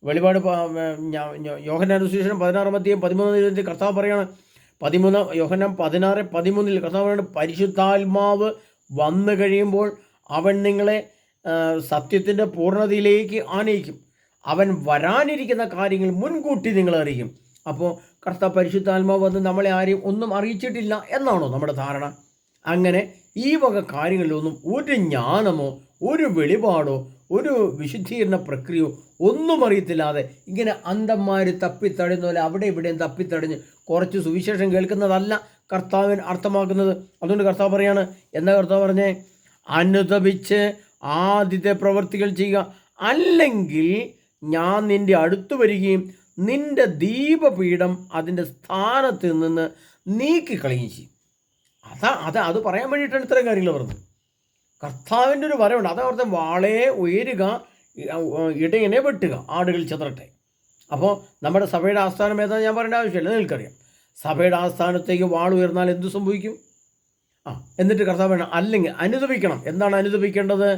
വെളിപാട് യോഹന്നാന്റെ സുവിശേഷം 16:13 കർത്താവ് പറയാണ്, 16:13 കർത്താവ് പറയുന്നത്, പരിശുദ്ധാത്മാവ് വന്നു കഴിയുമ്പോൾ അവൻ നിങ്ങളെ സത്യത്തിൻ്റെ പൂർണ്ണതയിലേക്ക് ആനയിക്കും. അവൻ വരാനിരിക്കുന്ന കാര്യങ്ങൾ മുൻകൂട്ടി നിങ്ങളെ അറിയിക്കും. അപ്പോൾ കർത്താവ് പരിശുദ്ധാത്മാവ് വന്ന് നമ്മളെ ആരെയും ഒന്നും അറിയിച്ചിട്ടില്ല എന്നാണോ നമ്മുടെ ധാരണ? അങ്ങനെ ഈ വക കാര്യങ്ങളിലൊന്നും ഒരു ജ്ഞാനമോ ഒരു വെളിപാടോ ഒരു വിശുദ്ധീകരണ പ്രക്രിയയോ ഒന്നും അറിയത്തില്ലാതെ ഇങ്ങനെ അന്ധന്മാർ തപ്പിത്തടയുന്ന പോലെ അവിടെ ഇവിടെയും തപ്പിത്തടഞ്ഞ് കുറച്ച് സുവിശേഷം കേൾക്കുന്നതല്ല കർത്താവിന് അർത്ഥമാക്കുന്നത്. അതുകൊണ്ട് കർത്താവ് പറയാണ്, എന്താ കർത്താവ് പറഞ്ഞേ? അനുതപിച്ച് ആദ്യത്തെ പ്രവൃത്തികൾ ചെയ്യുക, അല്ലെങ്കിൽ ഞാൻ നിൻ്റെ അടുത്ത് വരികയും നിൻ്റെ ദീപപീഠം അതിൻ്റെ സ്ഥാനത്ത് നിന്ന് നീക്കിക്കളയുകയും ചെയ്യും. അത് പറയാൻ വേണ്ടിയിട്ടാണ് ഇത്തരം കാര്യങ്ങൾ പറഞ്ഞത്. കർത്താവിൻ്റെ ഒരു വരവുണ്ട്. അതോർത്ത് വാളെ ഉയരുക, ഇടയനെ വെട്ടുക, ആടുകൾ ചിതറട്ടെ. അപ്പോൾ നമ്മുടെ സഭയുടെ ആസ്ഥാനം ഏതാണെന്ന് ഞാൻ പറയേണ്ട ആവശ്യമില്ല, നിങ്ങൾക്കറിയാം. സഭയുടെ ആസ്ഥാനത്തേക്ക് വാൾ ഉയർന്നാൽ എന്ത് സംഭവിക്കും? എന്നിട്ട് കർത്താവ് വേണം, അല്ലെങ്കിൽ അനുദപിക്കണം. എന്താണ് അനുദപിക്കേണ്ടത്?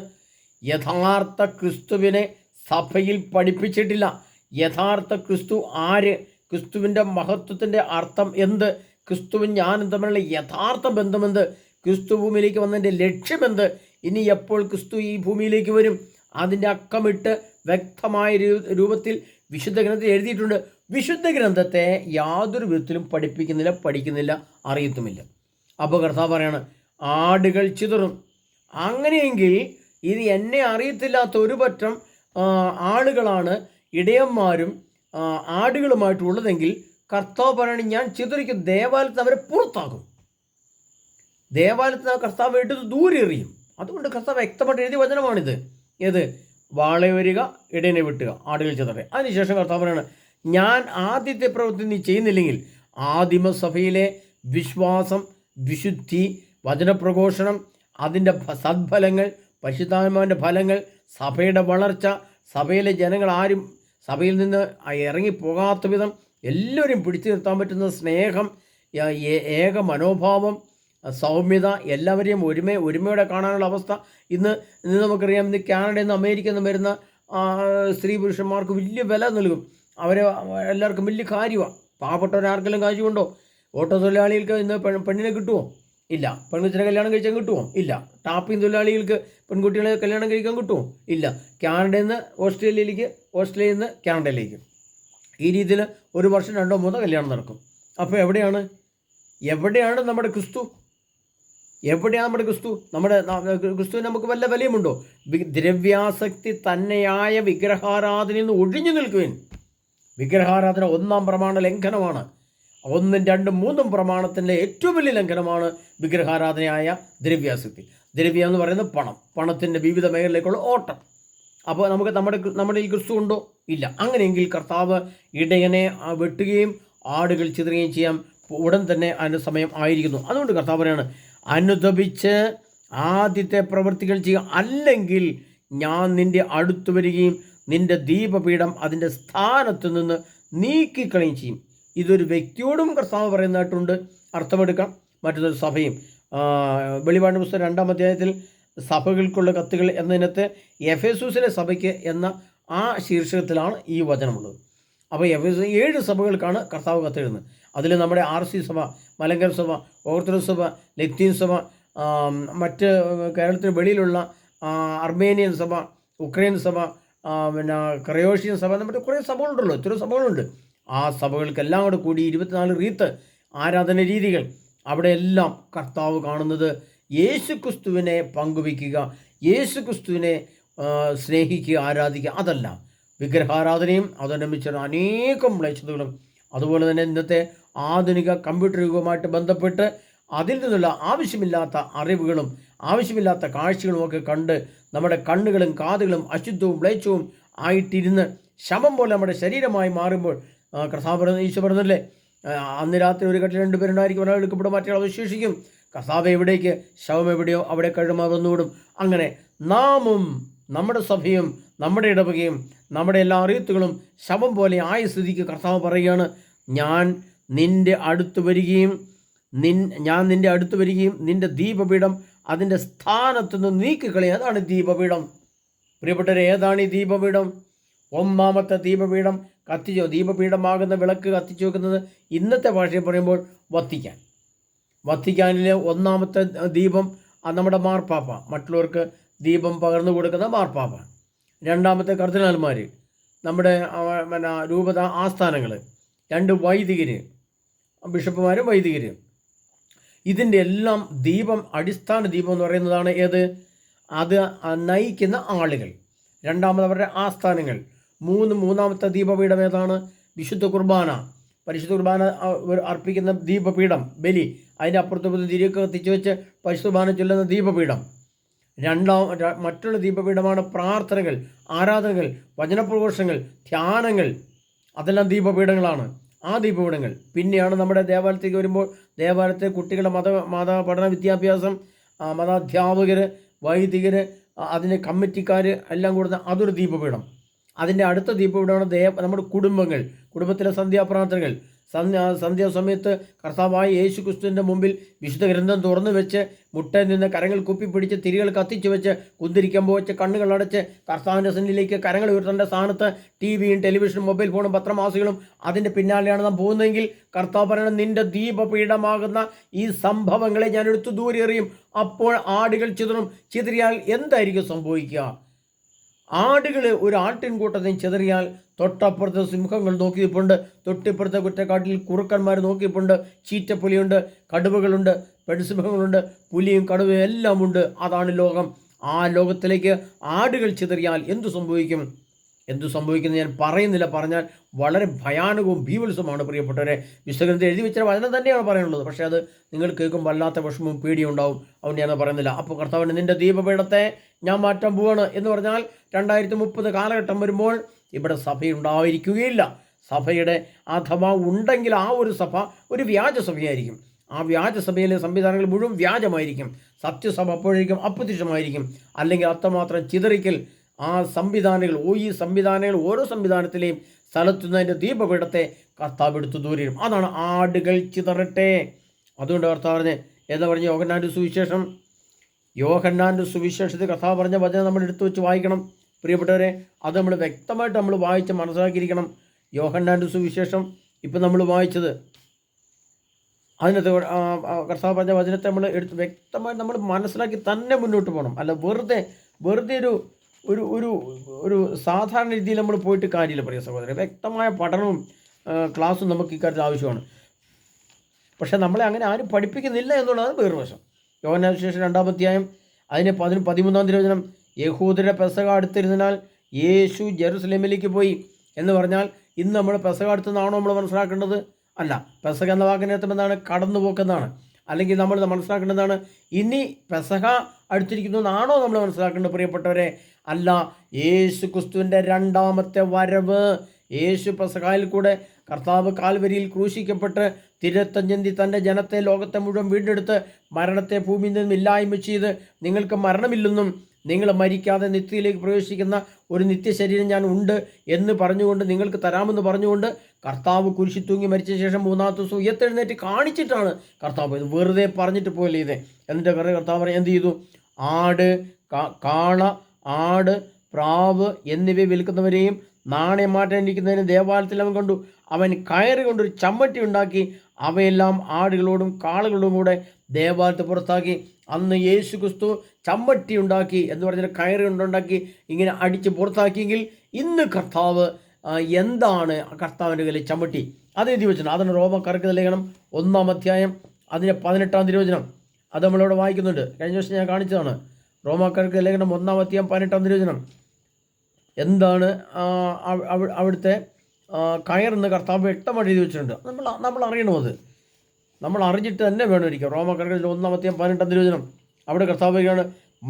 യഥാർത്ഥ ക്രിസ്തുവിനെ സഭയിൽ പഠിപ്പിച്ചിട്ടില്ല. യഥാർത്ഥ ക്രിസ്തു ആര്? ക്രിസ്തുവിൻ്റെ മഹത്വത്തിൻ്റെ അർത്ഥം എന്ത്? ക്രിസ്തുവും ഞാനും തമ്മിലുള്ള യഥാർത്ഥ ബന്ധമെന്ത്? ക്രിസ്തു ഭൂമിയിലേക്ക് വന്നതിൻ്റെ ലക്ഷ്യമെന്ത്? ഇനി എപ്പോൾ ക്രിസ്തു ഈ ഭൂമിയിലേക്ക് വരും? അതിൻ്റെ അക്കമിട്ട് വ്യക്തമായ രൂപത്തിൽ വിശുദ്ധ ഗ്രന്ഥത്തിൽ എഴുതിയിട്ടുണ്ട്. വിശുദ്ധ ഗ്രന്ഥത്തെ യാതൊരു വിധത്തിലും പഠിക്കുന്നില്ല, അറിയത്തുമില്ല. അപ്പോൾ കർത്താവ് പറയാണ്, ആടുകൾ ചിതറും. അങ്ങനെയെങ്കിൽ ഇത് എന്നെ അറിയത്തില്ലാത്ത ഒരു പറ്റം ആളുകളാണ് ഇടയന്മാരും ആടുകളുമായിട്ടുള്ളതെങ്കിൽ കർത്താവ് പറയണ, ഞാൻ ചിതറിക്കും, ദേവാലയത്തിൽ അവരെ പുറത്താക്കും. ദേവാലയത്തിൽ കർത്താവ് എടുത്ത് ദൂരെ എറിയും. അതുകൊണ്ട് കർത്താവ് വ്യക്തമായിട്ട് എഴുതിയ വചനമാണിത്. ഏത്? വാളെ വരിക, ഇടയനെ വെട്ടുക, ആടുകൾ ചിതറ. അതിനുശേഷം കർത്താവ് പറയാണ്, ഞാൻ ആദ്യത്തെ പ്രവൃത്തി നീ ചെയ്യുന്നില്ലെങ്കിൽ ആദിമസഭയിലെ വിശ്വാസം, വിശുദ്ധി, വചനപ്രഘോഷണം, അതിൻ്റെ സദ്ഫലങ്ങൾ, പരിശുദ്ധാത്മാവിൻ്റെ ഫലങ്ങൾ, സഭയുടെ വളർച്ച, സഭയിലെ ജനങ്ങൾ ആരും സഭയിൽ നിന്ന് ഇറങ്ങിപ്പോകാത്ത വിധം എല്ലാവരും പിടിച്ചു നിർത്താൻ പറ്റുന്ന സ്നേഹം, ഏക മനോഭാവം, സൗമ്യത, എല്ലാവരെയും ഒരുമയോടെ കാണാനുള്ള അവസ്ഥ. ഇന്ന് നമുക്കറിയാം, ഇന്ന് കാനഡയിൽ നിന്ന് അമേരിക്കയിൽ നിന്ന് വരുന്ന സ്ത്രീ പുരുഷന്മാർക്ക് വലിയ വില നൽകും. അവരെ എല്ലാവർക്കും വലിയ കാര്യമാണ്. പാവപ്പെട്ടവരാർക്കെങ്കിലും കാര്യമുണ്ടോ? ഓട്ടോ തൊഴിലാളികൾക്ക് ഇന്ന് പെണ്ണിനെ കിട്ടുമോ? ഇല്ല. പെൺകുച്ചിനെ കല്യാണം കഴിച്ചാൽ കിട്ടുമോ? ഇല്ല. ടാപ്പിംഗ് തൊഴിലാളികൾക്ക് പെൺകുട്ടികളെ കല്യാണം കഴിക്കാൻ കിട്ടുമോ? ഇല്ല. കാനഡയിൽ നിന്ന് ഓസ്ട്രേലിയയിലേക്ക്, ഓസ്ട്രേലിയയിൽ നിന്ന് കാനഡയിലേക്ക്, ഈ രീതിയിൽ ഒരു വർഷം 2-3 കല്യാണം നടക്കും. അപ്പോൾ എവിടെയാണ് നമ്മുടെ ക്രിസ്തു? എവിടെയാണ് നമ്മുടെ ക്രിസ്തു? ക്രിസ്തുവിന് നമുക്ക് വല്ല വിലയുമുണ്ടോ? ദ്രവ്യാസക്തി തന്നെയായ വിഗ്രഹാരാധനയിൽ നിന്ന് ഒഴിഞ്ഞു നിൽക്കുവാൻ. വിഗ്രഹാരാധന 1-ാം പ്രമാണ ലംഘനമാണ്. 1, 2, 3 പ്രമാണത്തിൻ്റെ ഏറ്റവും വലിയ ലംഘനമാണ് വിഗ്രഹാരാധനയായ ദ്രവ്യാസക്തി. ദ്രവ്യം എന്ന് പറയുന്നത് പണത്തിൻ്റെ വിവിധ മേഖലയിലേക്കുള്ള ഓട്ടം. അപ്പോൾ നമ്മുടെ ഈ ക്രിസ്തു ഉണ്ടോ? ഇല്ല. അങ്ങനെയെങ്കിൽ കർത്താവ് ഇടയനെ വെട്ടുകയും ആടുകൾ ചിതറുകയും ചെയ്യാൻ ഉടൻ തന്നെ അതിൻ്റെ സമയം ആയിരിക്കുന്നു. അതുകൊണ്ട് കർത്താവ് പറയാണ്, അനുതപിച്ച് ആദ്യത്തെ പ്രവൃത്തികൾ ചെയ്യുക, അല്ലെങ്കിൽ ഞാൻ നിൻ്റെ അടുത്ത് വരികയും നിൻ്റെ ദീപപീഠം അതിൻ്റെ സ്ഥാനത്ത് നിന്ന് നീക്കിക്കളയും ചെയ്യും. ഇതൊരു വ്യക്തിയോടും കർത്താവ് പറയുന്നതായിട്ടുണ്ട്, അർത്ഥമെടുക്കാം. മറ്റൊരു സഭയും. വെളിപാടിന്റെ പുസ്തകം 2-ാം അധ്യായത്തിൽ സഭകൾക്കുള്ള കത്തുകൾ എന്നതിനകത്ത് എഫേസൂസിലെ സഭയ്ക്ക് എന്ന ആ ശീർഷകത്തിലാണ് ഈ വചനമുള്ളത്. അപ്പോൾ എഫേസൂസ് 7 സഭകൾക്കാണ് കർത്താവ് കത്തെഴുതുന്നത്. അതിൽ നമ്മുടെ RC സഭ, മലങ്കര സഭ, ഓർത്തഡോക്സ് സഭ, ലത്തീൻ സഭ, മറ്റ് കേരളത്തിന് വെളിയിലുള്ള അർമേനിയൻ സഭ, ഉക്രൈൻ സഭ, പിന്നെ ക്രയോഷ്യൻ സഭ, നമ്മുടെ കുറേ സഭകളുണ്ടല്ലോ, ഇത്രയും സഭകളുണ്ട്. ആ സഭകൾക്കെല്ലാം കൂടെ കൂടി 24 റീത്ത് ആരാധന രീതികൾ. അവിടെയെല്ലാം കർത്താവ് കാണുന്നത് യേശുക്രിസ്തുവിനെ പങ്കുവയ്ക്കുക, യേശുക്രിസ്തുവിനെ സ്നേഹിക്കുക, ആരാധിക്കുക. അതല്ല വിഗ്രഹാരാധനയും അതനുസരിച്ച് അനേകം മ്ലേച്ഛതകളും. അതുപോലെ തന്നെ ഇന്നത്തെ ആധുനിക കമ്പ്യൂട്ടർ യുഗവുമായിട്ട് ബന്ധപ്പെട്ട് അതിൽ നിന്നുള്ള ആവശ്യമില്ലാത്ത അറിവുകളും ആവശ്യമില്ലാത്ത കാഴ്ചകളും ഒക്കെ കണ്ട് നമ്മുടെ കണ്ണുകളും കാതുകളും അശുദ്ധവും മ്ലേച്ഛവും ആയിട്ടിരുന്ന് ശവം പോലെ നമ്മുടെ ശരീരമായി മാറുമ്പോൾ കർത്താവ് ഈശോ പറഞ്ഞല്ലേ, അന്ന് രാത്രി ഒരു കട്ടിൽ 2 പേരുണ്ടായിരിക്കും, ഒരാൾ എടുക്കപ്പെടും, മറ്റൊരാൾ വിശേഷിക്കും. കർത്താവ് എവിടേക്ക്, ശവം എവിടെയോ അവിടെ കഴുമാർ വന്നുവിടും. അങ്ങനെ നാമും നമ്മുടെ സഭയും നമ്മുടെ ഇടവകയും നമ്മുടെ എല്ലാ അറിയത്തുകളും ശവം പോലെ ആയ സ്ഥിതിക്ക് കർത്താവ് പറയുകയാണ്, ഞാൻ നിൻ്റെ അടുത്ത് വരികയും ഞാൻ നിൻ്റെ അടുത്ത് വരികയും നിൻ്റെ ദീപപീഠം അതിൻ്റെ സ്ഥാനത്തുനിന്ന് നീക്കിക്കളയും. അതാണ് ദീപപീഠം. പ്രിയപ്പെട്ടവരെ, ഏതാണ് ഈ ദീപപീഠം? ഒന്നാമത്തെ ദീപപീഠം ദീപപീഠമാകുന്ന വിളക്ക് കത്തിച്ചു വെക്കുന്നത് ഇന്നത്തെ ഭാഷയിൽ പറയുമ്പോൾ വത്തിക്കാനിലെ ഒന്നാമത്തെ ദീപം നമ്മുടെ മാർപ്പാപ്പ, മറ്റുള്ളവർക്ക് ദീപം പകർന്നു കൊടുക്കുന്ന മാർപ്പാപ്പ. രണ്ടാമത്തെ കർദിനാൾമാർ, നമ്മുടെ രൂപത ആസ്ഥാനങ്ങൾ, 2 വൈദികർ, ബിഷപ്പുമാരും വൈദികർ. ഇതിൻ്റെ എല്ലാം ദീപം, അടിസ്ഥാന ദീപം എന്ന് പറയുന്നതാണ് ഏത്? അത് നയിക്കുന്ന ആളുകൾ. രണ്ടാമത് അവരുടെ ആസ്ഥാനങ്ങൾ. മൂന്നാമത്തെ ദീപപീഠം ഏതാണ്? വിശുദ്ധ കുർബാന. പരിശുദ്ധ കുർബാന അർപ്പിക്കുന്ന ദീപപീഠം, ബലി. അതിൻ്റെ അപ്പുറത്ത് തിരിയൊക്കെ കത്തിച്ചു വെച്ച് പരിശുദ്ധ കുർബാന ചൊല്ലുന്ന ദീപപീഠം. മറ്റുള്ള ദീപപീഠമാണ് പ്രാർത്ഥനകൾ, ആരാധനകൾ, വചനപ്രഘോഷങ്ങൾ, ധ്യാനങ്ങൾ. അതെല്ലാം ദീപപീഠങ്ങളാണ്. ആ ദീപപീഠങ്ങൾ പിന്നെയാണ് നമ്മുടെ ദേവാലയത്തേക്ക് വരുമ്പോൾ ദേവാലയത്തെ കുട്ടികളുടെ മത പഠന വിദ്യാഭ്യാസം, മതാധ്യാപകർ, വൈദികർ, അതിന് കമ്മിറ്റിക്കാർ എല്ലാം കൂടുന്ന അതൊരു ദീപപീഠം. അതിൻ്റെ അടുത്ത ദീപപീഠമാണ് നമ്മുടെ കുടുംബത്തിലെ സന്ധ്യാപ്രാർത്ഥനകൾ. സന്ധ്യാസമയത്ത് കർത്താവായ യേശു ക്രിസ്തുവിൻ്റെ മുമ്പിൽ വിശുദ്ധ ഗ്രന്ഥം തുറന്നു വെച്ച് മുട്ടയിൽ നിന്ന് കരങ്ങൾ കുപ്പിപ്പിടിച്ച് തിരികൾ കത്തിച്ചു വെച്ച് കുന്തിരിക്കുമ്പോൾ വെച്ച് കണ്ണുകൾ അടച്ച് കർത്താവിൻ്റെ സന്നിധിയിലേക്ക് കരങ്ങൾ ഉയർത്തേണ്ട സ്ഥാനത്ത് ടിവിയും ടെലിവിഷനും മൊബൈൽ ഫോണും പത്രമാസികളും അതിൻ്റെ പിന്നാലെയാണ് നാം പോകുന്നതെങ്കിൽ കർത്താവ് പറയണം, നിൻ്റെ ദീപപീഠമാകുന്ന ഈ സംഭവങ്ങളെ ഞാൻ എടുത്തു ദൂരെ എറിയും. അപ്പോൾ ആടുകൾ ചിതറിയാൽ എന്തായിരിക്കും സംഭവിക്കുക? ആടുകൾ ഒരു ആട്ടിൻകൂട്ടത്തെയും ചിതറിയാൽ തൊട്ടപ്പുറത്തെ സിംഹങ്ങൾ നോക്കിയപ്പോണ്ട്, തൊട്ടിപ്പുറത്തെ കുറ്റക്കാട്ടിൽ കുറുക്കന്മാർ നോക്കിയപ്പോണ്ട്, ചീറ്റപ്പുലിയുണ്ട്, കടുവകളുണ്ട്, പെൺസിംഹങ്ങളുണ്ട്, പുലിയും കടുവയും എല്ലാം ഉണ്ട്. അതാണ് ലോകം. ആ ലോകത്തിലേക്ക് ആടുകൾ ചിതറിയാൽ എന്തു സംഭവിക്കുന്നത് ഞാൻ പറയുന്നില്ല. പറഞ്ഞാൽ വളരെ ഭയാനകവും ഭീവത്സമാണ് പ്രിയപ്പെട്ടവരെ. വിശുദ്ധഗ്രന്ഥത്തിൽ എഴുതി വെച്ച വചനം തന്നെയാണ് പറയാനുള്ളത്. പക്ഷേ അത് നിങ്ങൾ കേൾക്കുമ്പോൾ വല്ലാത്ത വിഷമവും പേടിയും ഉണ്ടാവും. അതുകൊണ്ട് ഞാൻ പറയുന്നില്ല. അപ്പോൾ കർത്താവിന് നിൻ്റെ ദീപപീഠത്തെ ഞാൻ മാറ്റാൻ പോവാണ് എന്ന് പറഞ്ഞാൽ 2030 കാലഘട്ടം വരുമ്പോൾ ഇവിടെ സഭയുണ്ടായിരിക്കുകയില്ല. സഭയുടെ അഥവാ ഉണ്ടെങ്കിൽ ആ ഒരു സഭ ഒരു വ്യാജസഭയായിരിക്കും. ആ വ്യാജസഭയിലെ സംവിധാനങ്ങൾ മുഴുവൻ വ്യാജമായിരിക്കും. സത്യസഭ അപ്പോഴേക്കും അപ്രത്യക്ഷമായിരിക്കും. അല്ലെങ്കിൽ അത്രമാത്രം ചിതറിക്കൽ ആ സംവിധാനങ്ങൾ, ഓരോ സംവിധാനത്തിലെയും സ്ഥലത്തുനിന്നതിൻ്റെ ദീപപീഠത്തെ കർത്താവ് എടുത്തു ദൂരം. അതാണ് ആടുകൾ ചിതറട്ടെ. അതുകൊണ്ട് കർത്താവ് പറഞ്ഞ് എന്താ പറഞ്ഞ യോഹന്നാൻ്റെ സുവിശേഷത്തിൽ കർത്താവ് പറഞ്ഞ വചനം നമ്മൾ എടുത്തു വെച്ച് വായിക്കണം പ്രിയപ്പെട്ടവരെ. അത് നമ്മൾ വ്യക്തമായിട്ട് നമ്മൾ വായിച്ച് മനസ്സിലാക്കിയിരിക്കണം. യോഹന്നാൻ്റെ സുവിശേഷം ഇപ്പം നമ്മൾ വായിച്ചത്, അതിനകത്ത് കർത്താവ് പറഞ്ഞ വചനത്തെ നമ്മൾ എടുത്ത് വ്യക്തമായിട്ട് നമ്മൾ മനസ്സിലാക്കി തന്നെ മുന്നോട്ട് പോകണം. അല്ല വെറുതെ ഒരു സാധാരണ രീതിയിൽ നമ്മൾ പോയിട്ട് കാര്യമില്ല പ്രിയ സഹോദരൻ. വ്യക്തമായ പഠനവും ക്ലാസ്സും നമുക്ക് ഇക്കാര്യത്തിൽ ആവശ്യമാണ്. പക്ഷേ നമ്മളെ അങ്ങനെ ആരും പഠിപ്പിക്കുന്നില്ല എന്നുള്ളതാണ് വേറൊരു വശം. യോഹന്നാൻ സുവിശേഷം 2-ാം അധ്യായം അതിന് 13-ാം തിരുവചനം, യഹൂദരുടെ പെസഹ അടുത്തിരുന്നാൽ യേശു ജെറുസലേമിലേക്ക് പോയി എന്ന് പറഞ്ഞാൽ ഇന്ന് നമ്മൾ പെസഹ അടുത്തെന്നാണോ നമ്മൾ മനസ്സിലാക്കേണ്ടത്? അല്ല. പെസഹ എന്ന വാക്കിനർത്ഥം എന്താണ്? കടന്നുപോക്കെന്നാണ്. അല്ലെങ്കിൽ നമ്മൾ മനസ്സിലാക്കേണ്ടതാണ് ഇനി പെസഹ അടുത്തിരിക്കുന്നു എന്നാണോ നമ്മൾ മനസ്സിലാക്കേണ്ടത് പ്രിയപ്പെട്ടവരെ? അല്ല. യേശു ക്രിസ്തുവിൻ്റെ 2ാമത്തെ വരവ്. യേശു പെസഹായിൽ കൂടെ കർത്താവ് കാൽവരിയിൽ ക്രൂശിക്കപ്പെട്ട് തിരത്തഞ്ചന്തി തൻ്റെ ജനത്തെ, ലോകത്തെ മുഴുവൻ വീണ്ടെടുത്ത് മരണത്തെ ഭൂമിയിൽ നിന്നും ഇല്ലായ്മ ചെയ്ത് നിങ്ങൾക്ക് മരണമില്ലെന്നും നിങ്ങൾ മരിക്കാതെ നിത്യയിലേക്ക് പ്രവേശിക്കുന്ന ഒരു നിത്യശരീരം ഞാൻ ഉണ്ട് എന്ന് പറഞ്ഞുകൊണ്ട് നിങ്ങൾക്ക് തരാമെന്ന് പറഞ്ഞുകൊണ്ട് കർത്താവ് കുരിശിൽ തൂങ്ങി മരിച്ച ശേഷം 3-ാമത്തെ ദിവസം ഉയർത്തെഴുന്നേറ്റ് കാണിച്ചിട്ടാണ് കർത്താവ്. ഇത് വെറുതെ പറഞ്ഞിട്ട് പോയല്ലേ ഇത്. എന്നിട്ട് കർത്താവ് എന്ത് ചെയ്തു? കാള, ആട്, പ്രാവ് എന്നിവയെ വിൽക്കുന്നവരെയും നാണയം മാറ്റാനിരിക്കുന്നതിന് ദേവാലയത്തിൽ അവൻ കണ്ടു. അവൻ കയറി കൊണ്ടൊരു ചമ്മട്ടി ഉണ്ടാക്കി അവയെല്ലാം ആടുകളോടും കാളകളോടും കൂടെ ദേവാലയത്തെ പുറത്താക്കി. അന്ന് യേശു ക്രിസ്തു ചമ്മട്ടി ഉണ്ടാക്കി എന്ന് പറഞ്ഞാൽ കയറി കൊണ്ടുണ്ടാക്കി ഇങ്ങനെ അടിച്ച് പുറത്താക്കിയെങ്കിൽ ഇന്ന് കർത്താവ് എന്താണ് കർത്താവിൻ്റെ കയ്യിൽ ചമ്മട്ടി? അത് എഴുതി വെച്ചിട്ടുണ്ട്. അതാണ് റോമക്കാർക്ക് ലേഖനം 1-ാം അധ്യായം അതിൻ്റെ 18-ാം തിരുവചനം. അത് നമ്മളിവിടെ വായിക്കുന്നുണ്ട്. കഴിഞ്ഞ ദിവസം ഞാൻ കാണിച്ചതാണ്. റോമക്കാർക്ക് ലേഖനം 1-ാം അധ്യായം 18-ാം തിരുവചനം. എന്താണ് അവിടുത്തെ കയറെന്ന് കർത്താവ് വ്യക്തമായിട്ട് എഴുതി വെച്ചിട്ടുണ്ട്. നമ്മൾ അറിയണം. അത് നമ്മൾ അറിഞ്ഞിട്ട് തന്നെ വേണമായിരിക്കും. റോമക്കാർക്ക് 1-ാം അധ്യായം 18-ാം തിരുവചനം. അവിടെ കർത്താവ് പറയുകയാണ്,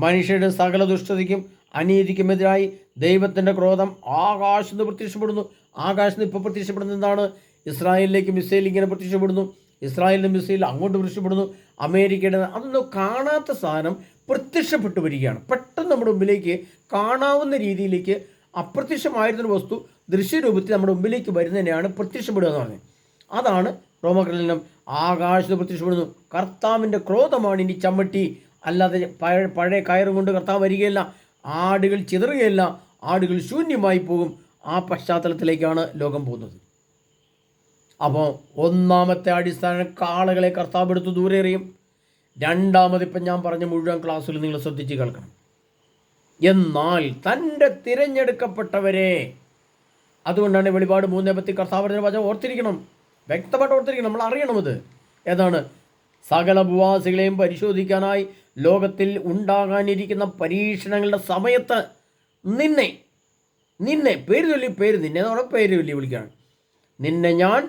മനുഷ്യരുടെ സകല ദുഷ്ടതയ്ക്കും അനീതിക്കുമെതിരായി ദൈവത്തിൻ്റെ ക്രോധം ആകാശത്ത് നിന്ന് പ്രത്യക്ഷപ്പെടുന്നു. ആകാശത്ത് നിന്ന് ഇപ്പോൾ പ്രത്യക്ഷപ്പെടുന്നത് എന്താണ്? ഇസ്രായേലിലേക്ക് മിസൈൽ ഇങ്ങനെ പ്രത്യക്ഷപ്പെടുന്നു, ഇസ്രായേലിൻ്റെ മിസൈൽ അങ്ങോട്ട് പ്രത്യക്ഷപ്പെടുന്നു, അമേരിക്കയുടെ അതൊന്നും കാണാത്ത സാധനം പ്രത്യക്ഷപ്പെട്ടു വരികയാണ്. പെട്ടെന്ന് നമ്മുടെ മുമ്പിലേക്ക് കാണാവുന്ന രീതിയിലേക്ക് അപ്രത്യക്ഷമായിരുന്നൊരു വസ്തു ദൃശ്യരൂപത്തിൽ നമ്മുടെ മുമ്പിലേക്ക് വരുന്നതിനെയാണ് പ്രത്യക്ഷപ്പെടുക എന്ന് പറഞ്ഞത്. അതാണ് റോമകടലിനും ആകാശത്ത് പ്രത്യക്ഷപ്പെടുന്നു. കർത്താവിൻ്റെ ക്രോധമാണ് ഇനി ചമ്മട്ടി, അല്ലാതെ പഴയ കയറും കൊണ്ട് കർത്താവ് വരികയില്ല. ആടുകൾ ചിതറുകയില്ല, ആടുകൾ ശൂന്യമായി പോകും. ആ പശ്ചാത്തലത്തിലേക്കാണ് ലോകം പോകുന്നത്. അപ്പോൾ ഒന്നാമത്തെ അടിസ്ഥാനം കാളകളെ കർത്താവ് എടുത്ത് ദൂരെ എറിയും. രണ്ടാമത് ഇപ്പം ഞാൻ പറഞ്ഞ മുഴുവൻ ക്ലാസ്സിൽ നിങ്ങൾ ശ്രദ്ധിച്ച് കേൾക്കണം. എന്നാൽ തൻ്റെ തിരഞ്ഞെടുക്കപ്പെട്ടവരെ, അതുകൊണ്ടാണ് വെളിപാട് 3:10 കർത്താവ് പറഞ്ഞ വചനം ഓർത്തിരിക്കണം, വ്യക്തമായിട്ട് ഓർത്തിരിക്കണം. നമ്മൾ അറിയണം ഇത് ഏതാണ്. സകല ഭൂവാസികളെയും പരിശോധിക്കാനായി ലോകത്തിൽ ഉണ്ടാകാനിരിക്കുന്ന പരീക്ഷണങ്ങളുടെ സമയത്ത് നിന്നെ പേര് ചൊല്ലി നിന്നെ എന്ന് പറഞ്ഞാൽ പേര് ചൊല്ലി വിളിക്കുകയാണ്. നിന്നെ ഞാൻ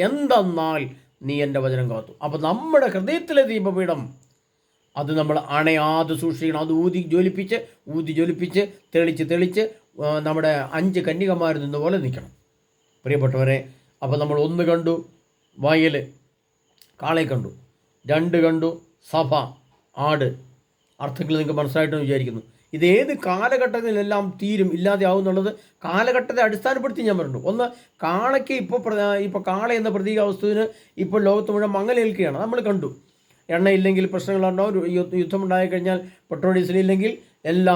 എന്തെന്നാൽ നീ എൻ്റെ വചനം കാത്തു. അപ്പോൾ നമ്മുടെ ഹൃദയത്തിലെ ദീപപീഠം അത് നമ്മൾ അണയാതെ സൂക്ഷിക്കണം. അത് ഊതി ജ്വലിപ്പിച്ച് തെളിച്ച് നമ്മുടെ 5 കന്യകമാർ നിന്നപോലെ നിൽക്കണം പ്രിയപ്പെട്ടവരെ. അപ്പോൾ നമ്മൾ 1 കണ്ടു, വയൽ കാളയെ കണ്ടു. 2 കണ്ടു, സഭ, ആട്. അർത്ഥങ്ങൾ നിങ്ങൾക്ക് മനസ്സിലായിട്ടെന്ന് വിചാരിക്കുന്നു. ഇത് ഏത് കാലഘട്ടത്തിലെല്ലാം തീരും, ഇല്ലാതെയാവും എന്നുള്ളത് കാലഘട്ടത്തെ അടിസ്ഥാനപ്പെടുത്തി ഞാൻ പറഞ്ഞു. ഒന്ന്, കാളയ്ക്ക് ഇപ്പോൾ കാള എന്ന പ്രതീകാവസ്തുവിന് ഇപ്പോൾ ലോകത്ത് മുഴുവൻ മങ്ങലേൽക്കുകയാണ്. നമ്മൾ കണ്ടു. എണ്ണയില്ലെങ്കിൽ പ്രശ്നങ്ങളുണ്ടാവും. യുദ്ധമുണ്ടായി കഴിഞ്ഞാൽ പെട്രോൾ ഡീസൽ ഇല്ലെങ്കിൽ എല്ലാ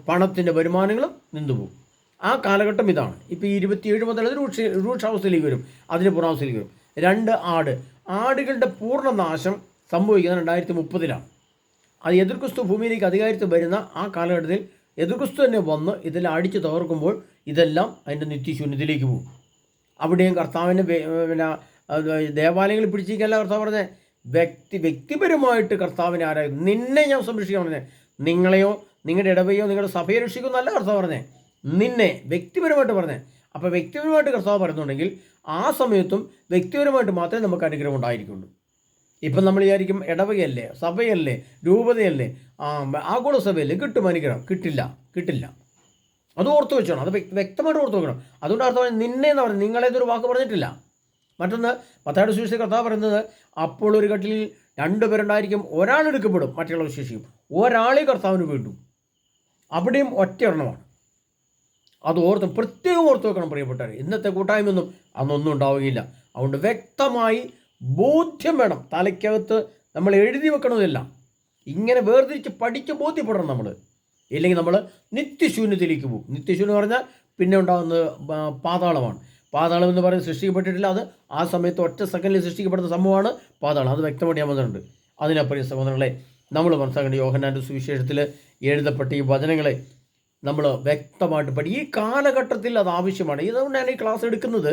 പണത്തിൻ്റെ വരുമാനങ്ങളും നിന്നുപോകും. ആ കാലഘട്ടം ഇതാണ്. ഇപ്പോൾ 27 മുതൽ അത് രൂക്ഷാവസ്ഥയിലേക്ക് വരും, അതിന് പുറാവസ്ഥയിലേക്ക് വരും. 2, ആടുകളുടെ പൂർണ്ണനാശം സംഭവിക്കുന്നത് 2030-ലാണ്. അത് എതിർക്രിസ്തു ഭൂമിയിലേക്ക് അധികാരത്തിൽ വരുന്ന ആ കാലഘട്ടത്തിൽ എതിർക്രിസ്തു തന്നെ വന്ന് ഇതെല്ലാം അടിച്ച് തകർക്കുമ്പോൾ ഇതെല്ലാം അതിൻ്റെ നിത്യശൂന്യത്തിലേക്ക് പോകും. അവിടെയും കർത്താവിൻ്റെ ദേവാലയങ്ങളിൽ പിടിച്ചിരിക്കല്ല കർത്താവ് പറഞ്ഞത്. വ്യക്തിപരമായിട്ട് കർത്താവിനെ ആരായിരുന്നു. നിന്നെ ഞാൻ സംരക്ഷിക്കാൻ പറഞ്ഞത്, നിങ്ങളെയോ നിങ്ങളുടെ ഇടവയോ നിങ്ങളുടെ സഭയെ രക്ഷിക്കുമെന്നല്ല കർത്താവ് പറഞ്ഞത്, നിന്നെ വ്യക്തിപരമായിട്ട് പറഞ്ഞത്. അപ്പോൾ വ്യക്തിപരമായിട്ട് കർത്താവ് പറയുന്നുണ്ടെങ്കിൽ ആ സമയത്തും വ്യക്തിപരമായിട്ട് മാത്രമേ നമുക്ക് അനുഗ്രഹം ഉണ്ടായിരിക്കുള്ളൂ. ഇപ്പം നമ്മൾ വിചാരിക്കും ഇടവകയല്ലേ, സഭയല്ലേ, രൂപതയല്ലേ, ആഗോള സഭയല്ലേ, കിട്ടും അനുഗ്രഹം. കിട്ടില്ല. അത് ഓർത്ത് വെച്ചോണം. അത് വ്യക്തമായിട്ട് ഓർത്ത് വെക്കണം. അതുകൊണ്ട് അർത്ഥം നിന്നെ എന്ന് പറഞ്ഞത്, നിങ്ങളേതൊരു വാക്ക് പറഞ്ഞിട്ടില്ല. മറ്റൊന്ന്, മത്തായിയുടെ സുവിശേഷത്തിൽ കർത്താവ് പറയുന്നത്, അപ്പോൾ ഒരു കട്ടിലിൽ 2 പേരുണ്ടായിരിക്കും, ഒരാൾ എടുക്കപ്പെടും, മറ്റുള്ളവർ ശേഷിക്കും. ഒരാളെ കർത്താവിന് വേണ്ടു. അവിടെയും ഒറ്റ എണ്ണമാണ്. അത് പ്രത്യേകം ഓർത്ത് വെക്കണം പ്രിയപ്പെട്ടവർ. ഇന്നത്തെ കൂട്ടായ്മയൊന്നും അന്നൊന്നും ഉണ്ടാവുകയില്ല. അതുകൊണ്ട് വ്യക്തമായി ബോധ്യം വേണം. തലയ്ക്കകത്ത് നമ്മൾ എഴുതി വെക്കണമില്ല. ഇങ്ങനെ വേർതിരിച്ച് പഠിച്ച് ബോധ്യപ്പെടണം നമ്മൾ. ഇല്ലെങ്കിൽ നമ്മൾ നിത്യശൂന്യത്തിലേക്ക് പോകും. നിത്യശൂന്യം എന്ന് പറഞ്ഞാൽ പിന്നെ ഉണ്ടാകുന്നത് പാതാളമാണ്. പാതാളം എന്ന് പറയുന്നത് സൃഷ്ടിക്കപ്പെട്ടിട്ടില്ല. അത് ആ സമയത്ത് ഒറ്റ സെക്കൻഡിൽ സൃഷ്ടിക്കപ്പെടുന്ന സംഭവമാണ് പാതാളം. അത് വ്യക്തമായിട്ട് ഞാൻ വന്നിട്ടുണ്ട്. അതിനപ്പുറം സഹോദരങ്ങളെ, നമ്മൾ മനസ്സിലാക്കേണ്ട യോഹന്നാൻ്റെ സുവിശേഷത്തിൽ എഴുതപ്പെട്ട ഈ വചനങ്ങളെ നമ്മൾ വ്യക്തമായിട്ട് ഈ കാലഘട്ടത്തിൽ അത് ആവശ്യമാണ്. ഇതുകൊണ്ടാണ് ഈ ക്ലാസ് എടുക്കുന്നത്.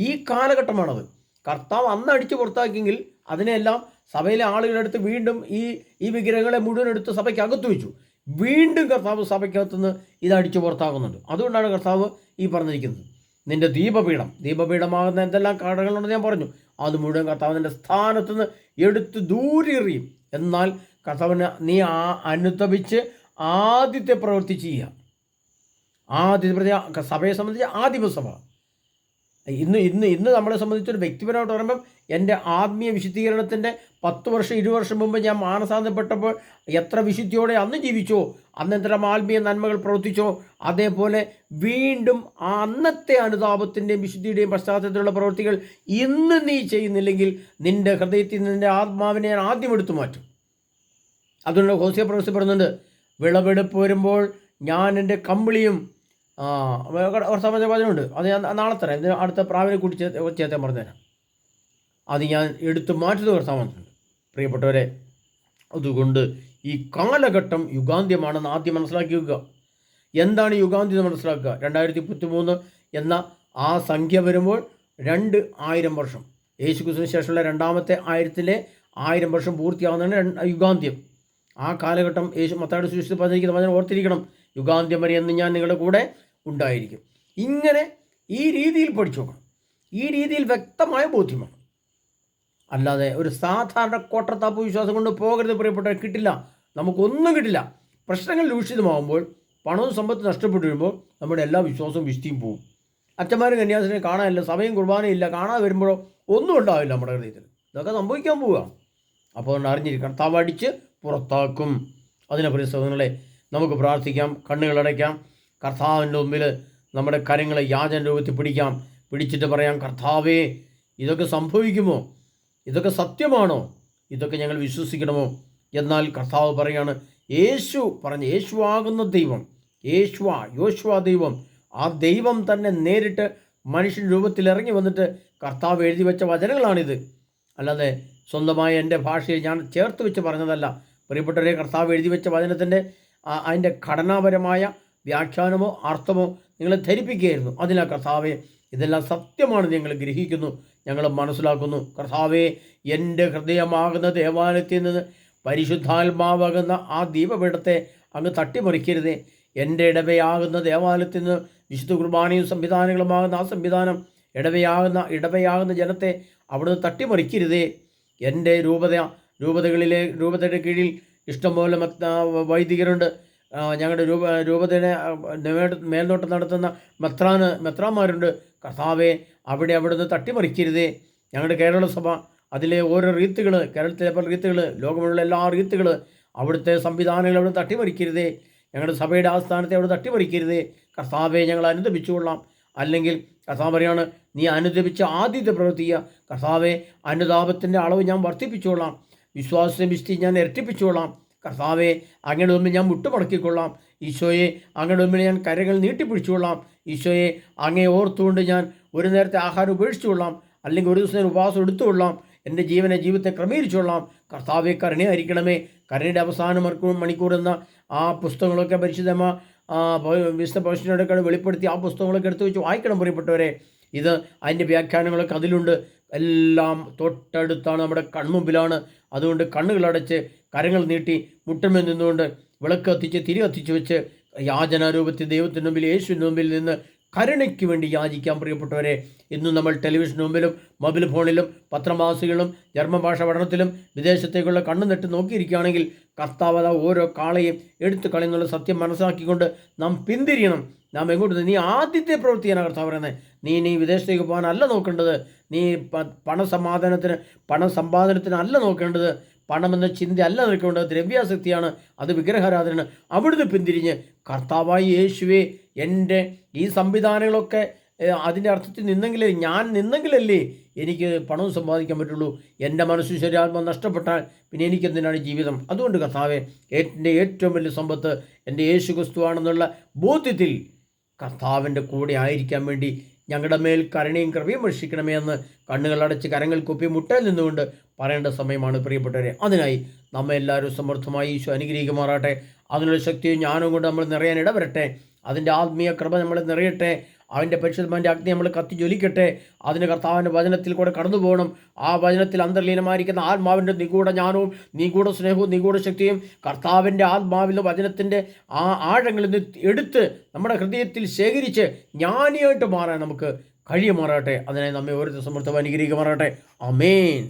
ഈ കാലഘട്ടമാണത്. കർത്താവ് അന്ന് അടിച്ചു പുറത്താക്കിയെങ്കിൽ അതിനെല്ലാം സഭയിലെ ആളുകളെടുത്ത് വീണ്ടും ഈ വിഗ്രഹങ്ങളെ മുഴുവൻ എടുത്ത് സഭയ്ക്ക് അകത്ത് വെച്ചു. വീണ്ടും കർത്താവ് സഭയ്ക്കകത്തുനിന്ന് ഇത് അടിച്ചു പുറത്താക്കുന്നുണ്ട്. അതുകൊണ്ടാണ് കർത്താവ് ഈ പറഞ്ഞിരിക്കുന്നത്, നിൻ്റെ ദീപപീഠമാകുന്ന എന്തെല്ലാം കടകളുണ്ടെന്ന് ഞാൻ പറഞ്ഞു. അത് മുഴുവൻ കർത്താവിൻ്റെ സ്ഥാനത്തുനിന്ന് എടുത്ത് ദൂരെ എറിയും. എന്നാൽ കർത്താവിനെ നീ അനുതപിച്ച് ആദ്യത്തെ പ്രവൃത്തി ചെയ്യുക. സഭയെ സംബന്ധിച്ച് ആദിമസഭ ഇന്ന് നമ്മളെ സംബന്ധിച്ചൊരു വ്യക്തിപരമായിട്ട് പറയുമ്പം എൻ്റെ ആത്മീയ വിശുദ്ധീകരണത്തിൻ്റെ 10 വർഷം 20 വർഷം മുമ്പ് ഞാൻ മാനസാന്തരപ്പെട്ടപ്പോൾ എത്ര വിശുദ്ധിയോടെ അന്ന് ജീവിച്ചോ, അന്ന് എത്ര ആത്മീയ നന്മകൾ പ്രവർത്തിച്ചോ, അതേപോലെ വീണ്ടും ആ അന്നത്തെ അനുതാപത്തിൻ്റെയും വിശുദ്ധിയുടെയും പശ്ചാത്തലത്തിലുള്ള പ്രവൃത്തികൾ ഇന്ന് നീ ചെയ്യുന്നില്ലെങ്കിൽ നിൻ്റെ ഹൃദയത്തിൽ നിൻ്റെ ആത്മാവിനെ ഞാൻ ആദ്യം എടുത്തു മാറ്റും. അതുകൊണ്ട് ഹോസിയ പ്രവൃത്തി പറയുന്നുണ്ട്, വിളവെടുപ്പ് വരുമ്പോൾ ഞാൻ എൻ്റെ കമ്പിളിയും വചനമുണ്ട്. അത് ഞാൻ നാളെ തരാം. ഇതിന് അടുത്ത പ്രാവിനെ കൂടി ചേർത്താൻ പറഞ്ഞുതരാം. അത് ഞാൻ എടുത്തു മാറ്റുന്നത് കർത്താവുന്നുണ്ട്. പ്രിയപ്പെട്ടവരെ, അതുകൊണ്ട് ഈ കാലഘട്ടം യുഗാന്ത്യമാണെന്ന് ആദ്യം മനസ്സിലാക്കി വെക്കുക. എന്താണ് യുഗാന്ത്യം മനസ്സിലാക്കുക? 2033 എന്ന ആ സംഖ്യ വരുമ്പോൾ 2000 വർഷം, യേശുക്രിസ്തുവിന് ശേഷമുള്ള രണ്ടാമത്തെ 1000 വർഷം പൂർത്തിയാവുന്നതാണ് യുഗാന്ത്യം. ആ കാലഘട്ടം മത്തായിയുടെ സുവിശേഷത്തിൽ പറഞ്ഞിരിക്കുന്ന വചനം ഓർത്തിരിക്കണം, യുഗാന്ത്യം വരെ എന്ന് ഞാൻ നിങ്ങളുടെ കൂടെ ഉണ്ടായിരിക്കും. ഇങ്ങനെ ഈ രീതിയിൽ പഠിച്ചു നോക്കണം. ഈ രീതിയിൽ വ്യക്തമായ ബോധ്യമാണ്. അല്ലാതെ ഒരു സാധാരണ കോട്ടത്താപ്പ് വിശ്വാസം കൊണ്ട് പോകരുത് പ്രിയപ്പെട്ടവർ. കിട്ടില്ല, നമുക്കൊന്നും കിട്ടില്ല. പ്രശ്നങ്ങൾ രൂക്ഷിതമാകുമ്പോൾ, പണവും സമ്പത്ത് നഷ്ടപ്പെട്ടു വരുമ്പോൾ നമ്മുടെ എല്ലാ വിശ്വാസവും വിശുദ്ധിയും പോകും. അച്ഛന്മാരും കന്യാസിനെ കാണാനില്ല, സമയം കുർബാനയില്ല, കാണാതെ വരുമ്പോഴോ ഒന്നും ഉണ്ടാവില്ല നമ്മുടെ ഹൃദയത്തിൽ. ഇതൊക്കെ സംഭവിക്കാൻ പോവുക. അപ്പോൾ അതുകൊണ്ട് അറിഞ്ഞിരിക്കണം, തവടിച്ച് പുറത്താക്കും. അതിനെ സഹോദരങ്ങളെ, നമുക്ക് പ്രാർത്ഥിക്കാം, കണ്ണുകളടയ്ക്കാം, കർത്താവിൻ്റെ മുമ്പിൽ നമ്മുടെ കരങ്ങളെ യാചന രൂപത്തിൽ പിടിക്കാം. പിടിച്ചിട്ട് പറയാം, കർത്താവേ, ഇതൊക്കെ സംഭവിക്കുമോ? ഇതൊക്കെ സത്യമാണോ? ഇതൊക്കെ ഞങ്ങൾ വിശ്വസിക്കണമോ? എന്നാൽ കർത്താവ് പറയാണ്, യേശു ആകുന്ന ദൈവം, യോശുവ ദൈവം, ആ ദൈവം തന്നെ നേരിട്ട് മനുഷ്യൻ രൂപത്തിൽ ഇറങ്ങി വന്നിട്ട് കർത്താവ് എഴുതി വെച്ച വചനങ്ങളാണിത്. അല്ലാതെ സ്വന്തമായ എൻ്റെ ഭാഷയിൽ ഞാൻ ചേർത്ത് വെച്ച് പറഞ്ഞതല്ല. പ്രിയപ്പെട്ടവരെ, കർത്താവ് എഴുതി വെച്ച വചനത്തിൻ്റെ അതിൻ്റെ ഘടനാപരമായ വ്യാഖ്യാനമോ അർത്ഥമോ നിങ്ങളെ ധരിപ്പിക്കുകയായിരുന്നു. അതിനാൽ കർത്താവെ, ഇതെല്ലാം സത്യമാണ് ഞങ്ങൾ ഗ്രഹിക്കുന്നു, ഞങ്ങൾ മനസ്സിലാക്കുന്നു. കർത്താവെ, എൻ്റെ ഹൃദയമാകുന്ന ദേവാലയത്തിൽ നിന്ന് പരിശുദ്ധാത്മാവാകുന്ന ആ ദീപപീഠത്തെ അങ്ങ് തട്ടിമറിക്കരുതേ. എൻ്റെ ഇടവയാകുന്ന ദേവാലയത്തിൽ നിന്ന് വിശുദ്ധ കുർബാനയും സംവിധാനങ്ങളുമാകുന്ന ആ സംവിധാനം, ഇടവയാകുന്ന ജനത്തെ അവിടുന്ന് തട്ടിമറിക്കരുതേ. എൻ്റെ രൂപതയുടെ കീഴിൽ ഇഷ്ടംപോലെ വൈദികരുണ്ട്. ഞങ്ങളുടെ രൂപതയുടെ മേൽനോട്ടം നടത്തുന്ന മെത്രാന്മാരുണ്ട്. കർത്താവെ, അവിടുന്ന് തട്ടിമറിക്കരുതേ. ഞങ്ങളുടെ കേരള സഭ, അതിലെ ഓരോ റീത്തുകൾ, കേരളത്തിലെ പല റീത്തുകൾ, ലോകമുള്ള എല്ലാ റീത്തുകൾ, അവിടുത്തെ സംവിധാനങ്ങൾ അവിടെ തട്ടിമറിക്കരുതേ. ഞങ്ങളുടെ സഭയുടെ ആസ്ഥാനത്തെ അവിടെ തട്ടിമറിക്കരുതേ. കർത്താവെ, ഞങ്ങൾ അനുദപിച്ചുകൊള്ളാം. അല്ലെങ്കിൽ കർത്താവ് പറയാണ്, നീ അനുദപിച്ച ആദ്യത്തെ പ്രവൃത്തിയ കർത്താവെ, അനുതാപത്തിൻ്റെ അളവ് ഞാൻ വർദ്ധിപ്പിച്ചുകൊള്ളാം, വിശ്വാസനിഷ്ഠ ഞാൻ ഇരട്ടിപ്പിച്ചുകൊള്ളാം. കർത്താവെ, അങ്ങയുടെ മുമ്പിൽ ഞാൻ മുട്ടുമടക്കിക്കൊള്ളാം. ഈശോയെ, അങ്ങയുടെ മുമ്പിൽ ഞാൻ കരങ്ങൾ നീട്ടിപ്പിടിച്ചുകൊള്ളാം. ഈശോയെ, അങ്ങയെ ഓർത്തുകൊണ്ട് ഞാൻ ഒരു നേരത്തെ ആഹാരം ഉപേക്ഷിച്ചുകൊള്ളാം, അല്ലെങ്കിൽ ഒരു ദിവസം ഉപവാസം എടുത്തുകൊള്ളാം. എൻ്റെ ജീവിതത്തെ ക്രമീകരിച്ചുകൊള്ളാം. കർത്താവെ, കരുണയായിരിക്കണമേ. കരുണയുടെ അവസാന മണിക്കൂർ എന്ന ആ പുസ്തകങ്ങളൊക്കെ വിശുദ്ധ പൗലോസിനോടൊക്കെ വെളിപ്പെടുത്തി ആ പുസ്തകങ്ങളൊക്കെ എടുത്തു വെച്ച് വായിക്കണം പ്രിയപ്പെട്ടവരെ. അതിൻ്റെ വ്യാഖ്യാനങ്ങളൊക്കെ അതിലുണ്ട്. എല്ലാം തൊട്ടടുത്താണ്, നമ്മുടെ കൺമുമ്പിലാണ്. അതുകൊണ്ട് കണ്ണുകളടച്ച് കരങ്ങൾ നീട്ടി മുട്ടമേൽ നിന്നുകൊണ്ട് വിളക്ക് കത്തിച്ച് തിരി കത്തിച്ച് വെച്ച് യാചനാരൂപത്തിൽ ദൈവത്തിൻ്റെ മുമ്പിൽ, യേശുവിൻ്റെ മുമ്പിൽ നിന്ന് കരുണയ്ക്ക് വേണ്ടി യാചിക്കാൻ പ്രിയപ്പെട്ടവരെ. ഇന്നും നമ്മൾ ടെലിവിഷന് മുമ്പിലും മൊബൈൽ ഫോണിലും പത്രമാസികകളും ജർമ്മൻ ഭാഷ പഠനത്തിലും വിദേശത്തേക്കുള്ള കണ്ണു നെട്ട് നോക്കിയിരിക്കുകയാണെങ്കിൽ കർത്താവ് ഓരോ കാളയും എടുത്തു കളയുന്നുള്ള സത്യം മനസ്സിലാക്കിക്കൊണ്ട് നാം പിന്തിരിയണം. നാം എങ്ങോട്ട്? നീ ആദ്യത്തെ പ്രവൃത്തിയാണ് കർത്താവ് പറയുന്നത്. നീ വിദേശത്തേക്ക് പോകാനല്ല നോക്കേണ്ടത്. നീ പണസമ്പാദനത്തിനല്ല നോക്കേണ്ടത്. പണമെന്ന ചിന്ത അല്ല നിൽക്കേണ്ടത്. ദ്രവ്യാസക്തിയാണ്, അത് വിഗ്രഹാരാധനയാണ്. അവിടുന്ന് പിന്തിരിഞ്ഞ് കർത്താവായി യേശുവേ, എൻ്റെ ഈ സംവിധാനങ്ങളൊക്കെ അതിൻ്റെ അർത്ഥത്തിൽ ഞാൻ നിന്നെങ്കിലല്ലേ എനിക്ക് പണവും സമ്പാദിക്കാൻ പറ്റുള്ളൂ. എൻ്റെ മനസ്സും ശരീരാത്മ നഷ്ടപ്പെട്ടാൽ പിന്നെ എനിക്കെന്തിനാണ് ജീവിതം? അതുകൊണ്ട് കർത്താവെ, എൻ്റെ ഏറ്റവും വലിയ സമ്പത്ത് എൻ്റെ യേശു ക്രിസ്തുവാണെന്നുള്ള ബോധ്യത്തിൽ കർത്താവിൻ്റെ കൂടെ ആയിരിക്കാൻ വേണ്ടി ഞങ്ങളുടെ മേൽ കരുണയും കൃപയും വർഷിക്കണമേ എന്ന് കണ്ണുകളടച്ച് കരങ്ങൾ കുപ്പി മുട്ടയിൽ നിന്നുകൊണ്ട് പറയേണ്ട സമയമാണ് പ്രിയപ്പെട്ടവരെ. അതിനായി നമ്മെ എല്ലാവരും സമൃദ്ധമായി ഈശോ അനുഗ്രഹിക്കുമാറാട്ടെ. അതിനുള്ള ശക്തിയും ജ്ഞാനവും കൊണ്ട് നമ്മൾ നിറയാൻ ഇടവരട്ടെ. അതിൻ്റെ ആത്മീയ കൃപ നമ്മൾ നിറയട്ടെ. അവൻ്റെ പരിശുദ്ധമാൻ്റെ അഗ്നി നമ്മൾ കത്തി ജ്വലിക്കട്ടെ. അതിന് കർത്താവിൻ്റെ വചനത്തിൽ കൂടെ കടന്നു പോകണം. ആ വചനത്തിൽ അന്തർലീനമായിരിക്കുന്ന ആത്മാവിൻ്റെ നിഗൂഢ ജ്ഞാനവും നിഗൂഢ സ്നേഹവും നിഗൂഢ ശക്തിയും കർത്താവിൻ്റെ ആത്മാവിൽ വചനത്തിൻ്റെ ആ ആഴങ്ങളിൽ നിന്ന് എടുത്ത് നമ്മുടെ ഹൃദയത്തിൽ ശേഖരിച്ച് ജ്ഞാനിയായിട്ട് മാറാൻ നമുക്ക് കഴിയുമാറാട്ടെ. അതിനായി നമ്മെ ഓരോരുത്തർ സമൃദ്ധമായി അനുഗ്രഹിക്കുമാറാട്ടെ. ആമേൻ.